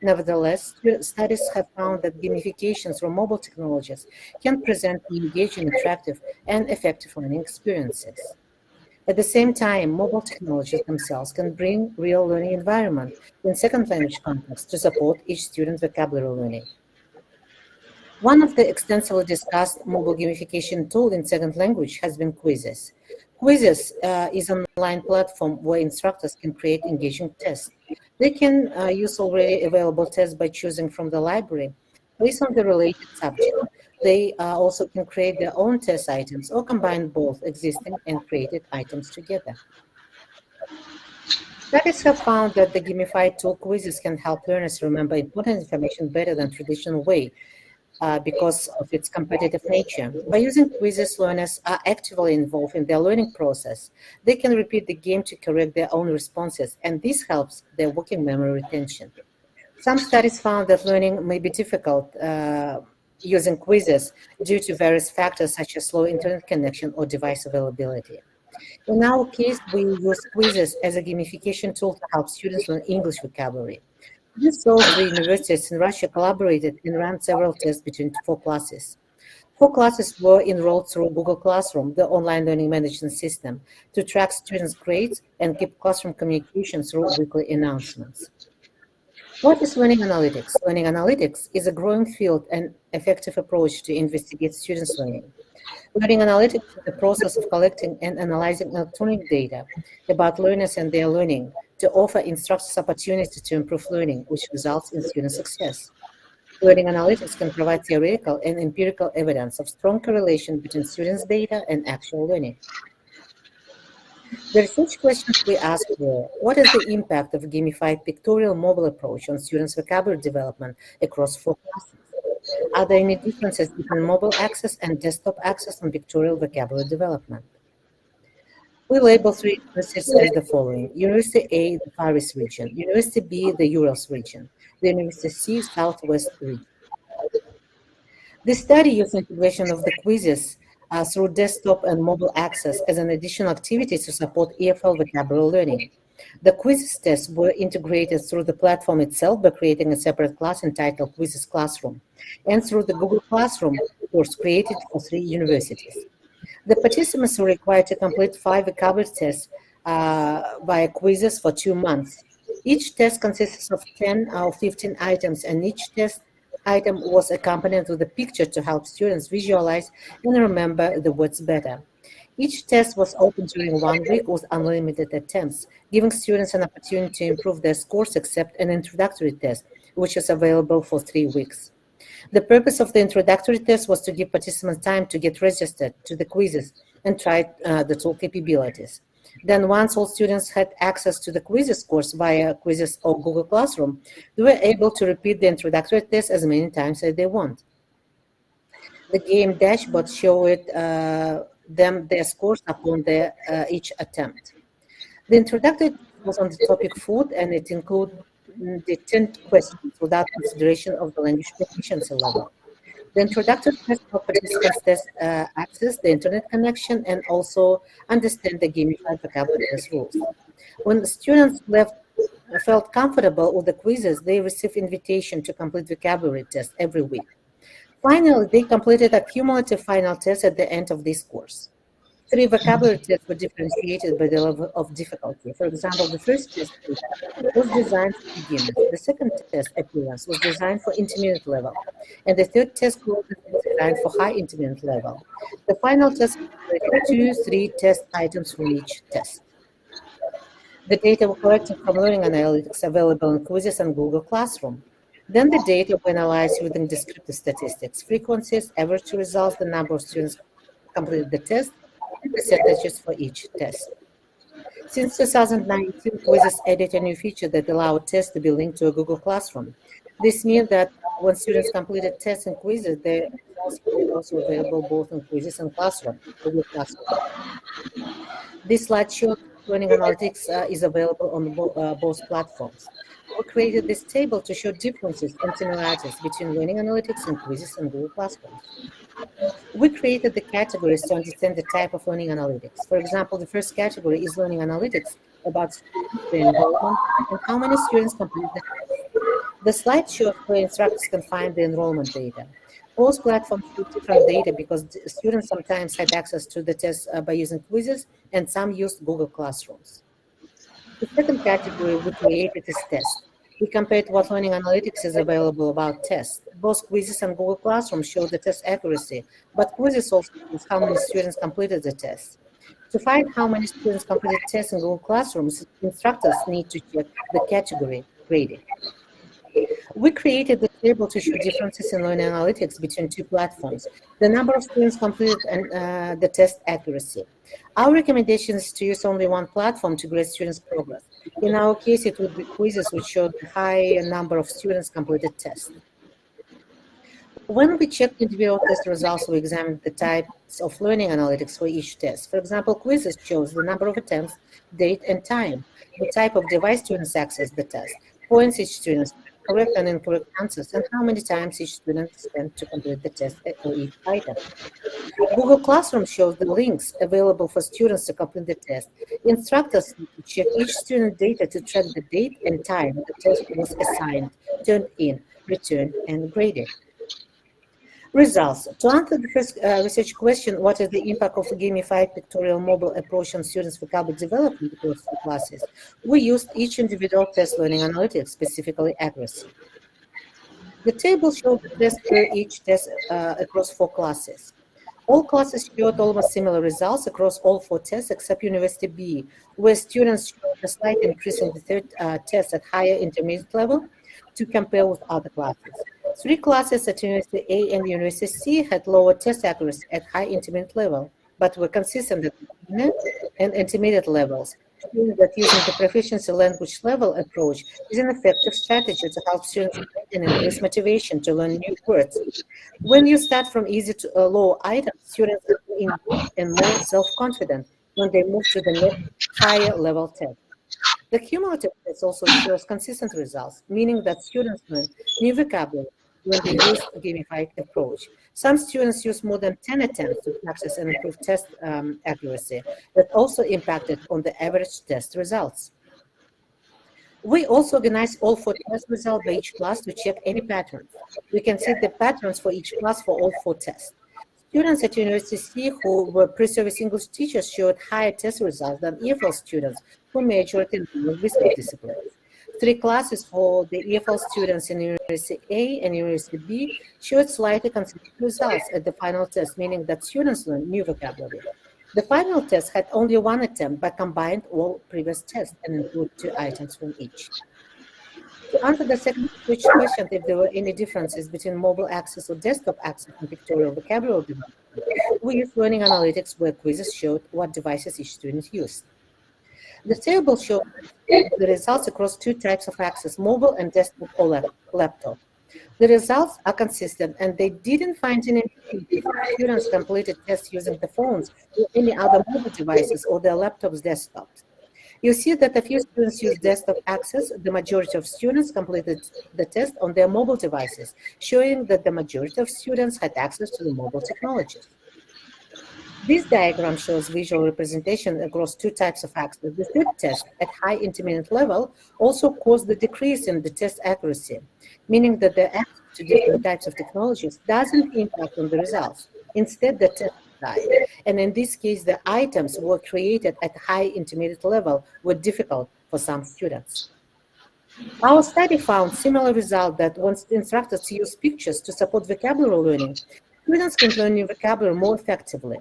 Nevertheless, studies have found that gamification through mobile technologies can present engaging, attractive, and effective learning experiences. At the same time, mobile technologies themselves can bring real learning environment in second language context to support each student's vocabulary learning. One of the extensively discussed mobile gamification tool in second language has been Quizzes. Quizzes is an online platform where instructors can create engaging tests. They can use already available tests by choosing from the library based on the related subject. They also can create their own test items or combine both existing and created items together. Studies have found that the gamified tool Quizzes can help learners remember important information better than traditional way because of its competitive nature. By using quizzes, learners are actively involved in their learning process. They can repeat the game to correct their own responses, and this helps their working memory retention. Some studies found that learning may be difficult using quizzes due to various factors such as slow internet connection or device availability. In our case, we use quizzes as a gamification tool to help students learn English vocabulary. This shows the universities in Russia collaborated and ran several tests between 4 classes. 4 classes were enrolled through Google Classroom, the online learning management system, to track students' grades and keep classroom communication through weekly announcements. What is learning analytics? Learning analytics is a growing field and effective approach to investigate students' learning. Learning analytics is the process of collecting and analyzing electronic data about learners and their learning to offer instructors opportunity to improve learning, which results in student success. Learning analytics can provide theoretical and empirical evidence of strong correlation between students' data and actual learning. The research questions we asked were, what is the impact of a gamified pictorial mobile approach on students' vocabulary development across 4 classes? Are there any differences between mobile access and desktop access on pictorial vocabulary development? We label 3 universities as the following: University A, the Far East region; University B, the Urals region; the University C, Southwest region. The study used integration of the quizzes through desktop and mobile access as an additional activity to support EFL vocabulary learning. The quizzes tests were integrated through the platform itself by creating a separate class entitled Quizzes Classroom, and through the Google Classroom course created for 3 universities. The participants were required to complete 5 vocabulary tests via quizzes for 2 months. Each test consists of 10 or 15 items, and each test item was accompanied with a picture to help students visualize and remember the words better. Each test was open during 1 week with unlimited attempts, giving students an opportunity to improve their scores except an introductory test, which is available for 3 weeks. The purpose of the introductory test was to give participants time to get registered to the quizzes and try the tool capabilities. Then once all students had access to the quizzes course via quizzes or Google Classroom, they were able to repeat the introductory test as many times as they want. The game dashboard showed them their scores upon each attempt. The introductory was on the topic food, and it included the 10 questions without consideration of the language proficiency level. The introductory test for participants test access the internet connection and also understand the gamified vocabulary test rules. When the students felt comfortable with the quizzes, they received invitation to complete vocabulary tests every week. Finally, they completed a cumulative final test at the end of this course. 3 vocabulary tests were differentiated by the level of difficulty. For example, the first test was designed for beginners. The second test, appearance, was designed for intermediate level. And the third test was designed for high intermediate level. The final test included 2-3 test items from each test. The data were collected from learning analytics available in quizzes and Google Classroom. Then the data were analyzed using descriptive statistics, frequencies, average results, the number of students completed the test, and percentages for each test. Since 2019, quizzes added a new feature that allowed tests to be linked to a Google Classroom. This means that when students completed tests and quizzes, their results were also available both in quizzes and Google Classroom. This slide shows learning analytics is available on both platforms. We created this table to show differences and similarities between learning analytics and quizzes and Google Classroom. We created the categories to understand the type of learning analytics. For example, the first category is learning analytics about students, their enrollment, and how many students complete the test. The slide shows where instructors can find the enrollment data. Both platforms use different data because the students sometimes had access to the tests by using quizzes, and some used Google Classrooms. The second category we created is tests. We compared what learning analytics is available about tests. Both quizzes and Google Classroom show the test accuracy, but quizzes also shows how many students completed the test. To find how many students completed tests in Google Classrooms, instructors need to check the category grading. We created the table to show differences in learning analytics between two platforms, the number of students completed and the test accuracy. Our recommendation is to use only one platform to grade students' progress. In our case, it would be quizzes, which showed the high number of students completed tests. When we checked individual test results, we examined the types of learning analytics for each test. For example, quizzes shows the number of attempts, date, and time, the type of device students access the test, points each student, correct and incorrect answers, and how many times each student spent to complete the test for each item. Google Classroom shows the links available for students to complete the test. Instructors need to check each student data to track the date and time the test was assigned, turned in, returned, and graded. Results. To answer the first research question, what is the impact of a gamified pictorial mobile approach on students' vocabulary development across the classes? We used each individual test learning analytics, specifically accuracy. The table showed the test per each test across 4 classes. All classes showed almost similar results across all 4 tests except University B, where students showed a slight increase in the third test at higher intermediate level to compare with other classes. 3 classes at University A and University C had lower test accuracy at high intermediate level, but were consistent at beginner and intermediate levels, showing that using the proficiency language level approach is an effective strategy to help students and increase motivation to learn new words. When you start from easy to low items, students are engaged and more self-confident when they move to the next higher level test. The cumulative test also shows consistent results, meaning that students learn new vocabulary when they use a gamified approach. Some students use more than 10 attempts to practice and improve test accuracy. That also impacted on the average test results. We also organized all 4 test results by each class to check any patterns. We can see the patterns for each class for all 4 tests. Students at University C who were pre-service English teachers showed higher test results than EFL students who majored in linguistic disciplines. 3 classes for the EFL students in University A and University B showed slightly consistent results at the final test, meaning that students learned new vocabulary. The final test had only 1 attempt, but combined all previous tests and included 2 items from each. To answer the second question, if there were any differences between mobile access or desktop access in pictorial vocabulary development, we used learning analytics where quizzes showed what devices each student used. The table shows the results across 2 types of access, mobile and desktop or laptop. The results are consistent, and they didn't find any if students completed tests using the phones or any other mobile devices or their laptops, desktops. You see that a few students used desktop access. The majority of students completed the test on their mobile devices, showing that the majority of students had access to the mobile technologies. This diagram shows visual representation across 2 types of access. The third test at high intermediate level also caused the decrease in the test accuracy, meaning that the access to different types of technologies doesn't impact on the results. Instead, the test died. And in this case, the items were created at high intermediate level were difficult for some students. Our study found similar result that when instructors use pictures to support vocabulary learning, students can learn new vocabulary more effectively.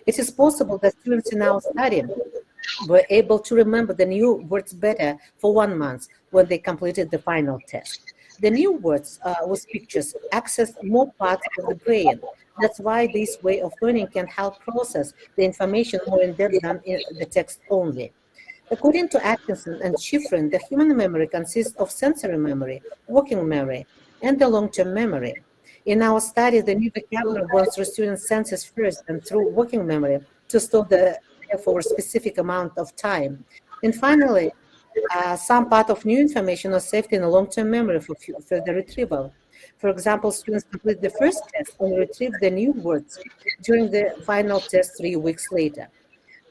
It is possible that students in our study were able to remember the new words better for 1 month when they completed the final test. The new words with pictures access more parts of the brain. That's why this way of learning can help process the information more in depth than in the text only. According to Atkinson and Schifrin, the human memory consists of sensory memory, working memory, and the long-term memory. In our study, the new vocabulary runs through students' senses first and through working memory to store the for a specific amount of time. And finally, some part of new information is saved in a long-term memory for further retrieval. For example, students complete the first test and retrieve the new words during the final test 3 weeks later.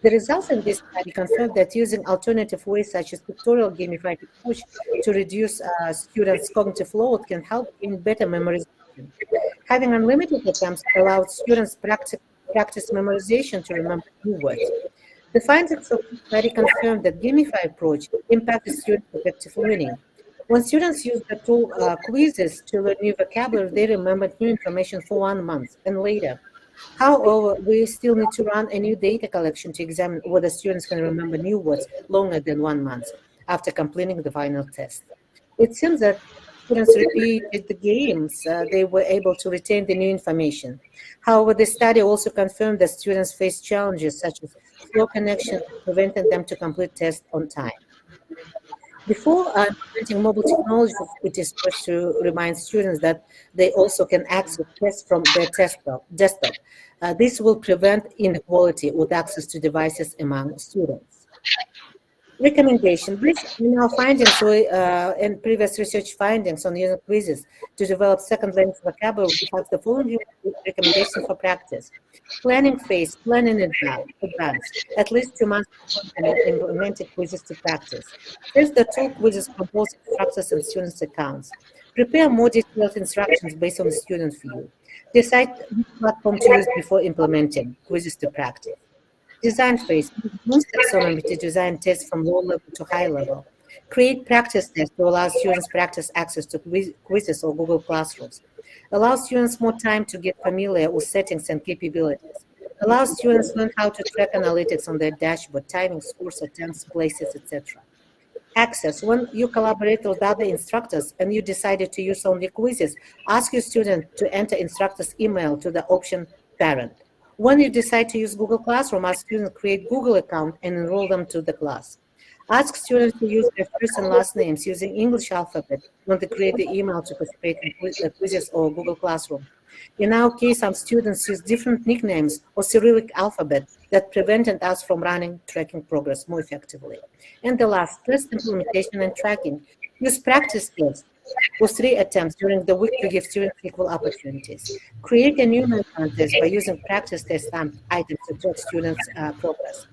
The results in this study confirm that using alternative ways such as pictorial gamified approach to reduce students' cognitive load can help in better memorization information. Having unlimited attempts allows students practice memorization to remember new words. The findings of the study confirm that gamified approach impacts students' effective learning. When students use the tool quizzes to learn new vocabulary, they remember new information for 1 month and later. However, we still need to run a new data collection to examine whether students can remember new words longer than 1 month after completing the final test. It seems that students repeated the games, they were able to retain the new information. However, the study also confirmed that students face challenges such as slow connection, preventing them to complete tests on time. Before implementing mobile technology, it is worth to remind students that they also can access tests from their desktop. This will prevent inequality with access to devices among students. Recommendation. Based on our findings and previous research findings on using quizzes to develop second language vocabulary, we have the following recommendations for practice. Planning phase, plan in advance, at least 2 months before implementing quizzes to practice. Test the two quizzes from both instructors and students' accounts. Prepare more detailed instructions based on the student view. Decide which platform to use before implementing quizzes to practice. Design phase. Use taxonomy to design tests from low level to high level. Create practice tests to allow students practice access to quizzes or Google Classrooms. Allow students more time to get familiar with settings and capabilities. Allow students learn how to track analytics on their dashboard, timing, scores, attempts, places, etc. Access. When you collaborate with other instructors and you decided to use only quizzes, ask your student to enter instructor's email to the option parent. When you decide to use Google Classroom, ask students to create Google account and enroll them to the class. Ask students to use their first and last names using English alphabet when they create the email to participate in quizzes or Google Classroom. In our case, some students use different nicknames or Cyrillic alphabet that prevented us from running tracking progress more effectively. And the last, test implementation and tracking. Use practice tests with 3 attempts during the week to give students equal opportunities. Create a new measurement test by using practice test items to track students' progress.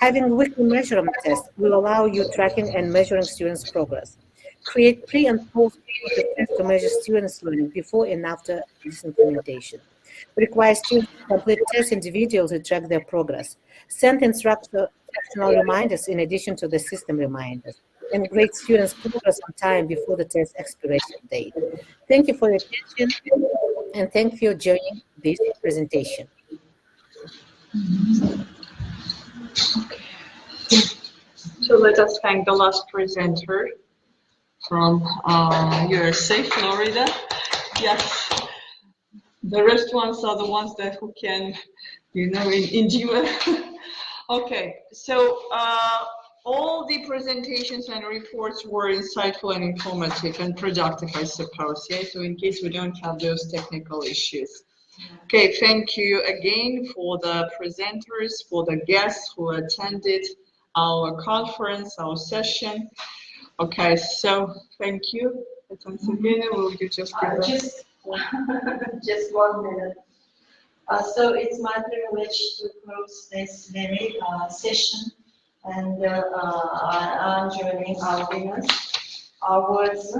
Having weekly measurement tests will allow you tracking and measuring students' progress. Create pre- and post-tests to measure students' learning before and after this implementation. Require students to complete tests individually to track their progress. Send instructional reminders in addition to the system reminders. And grade students' progress on time before the test expiration date. Thank you for your attention, and thank you for joining this presentation. So let us thank the last presenter from USA, Florida. Yes, the rest ones are the ones that who can, endure. Okay, so all the presentations and reports were insightful and informative and productive, I suppose. Yeah, so in case we don't have those technical issues. Okay, thank you again for the presenters, for the guests who attended our conference, our session. Okay, so thank you. Once again, will you just give just 1 minute. So it's my privilege to close this very session, and I'm joining our winners, our words,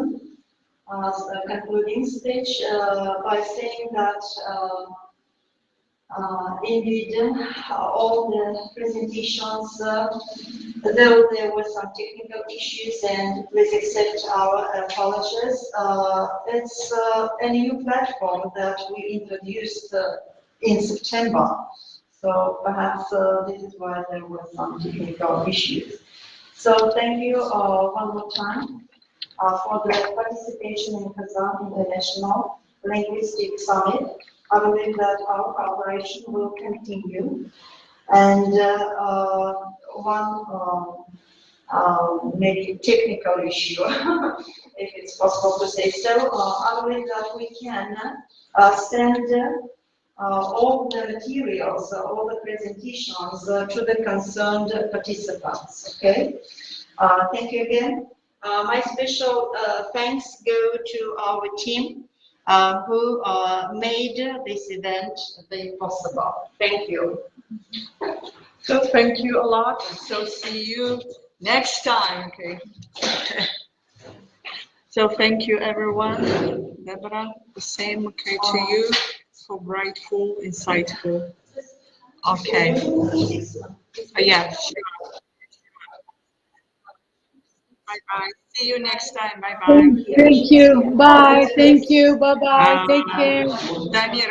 concluding speech by saying that indeed all the presentations, though there were some technical issues, and please accept our apologies, it's a new platform that we introduced in September. So perhaps this is why there were some technical issues. So thank you one more time for the participation in Kazan International Linguistic Summit. I believe that our cooperation will continue. And one maybe technical issue, if it's possible to say so, I believe that we can send all the materials, all the presentations to the concerned participants, okay? Thank you again. My special thanks go to our team who made this event possible. Thank you. So thank you a lot. So see you next time. Okay. So thank you, everyone. Deborah, the same okay to you. So grateful, insightful. Okay. Yeah. Bye-bye. See you next time. Bye-bye. Thank you. Bye. Thank you. Bye-bye. Take care. Damir,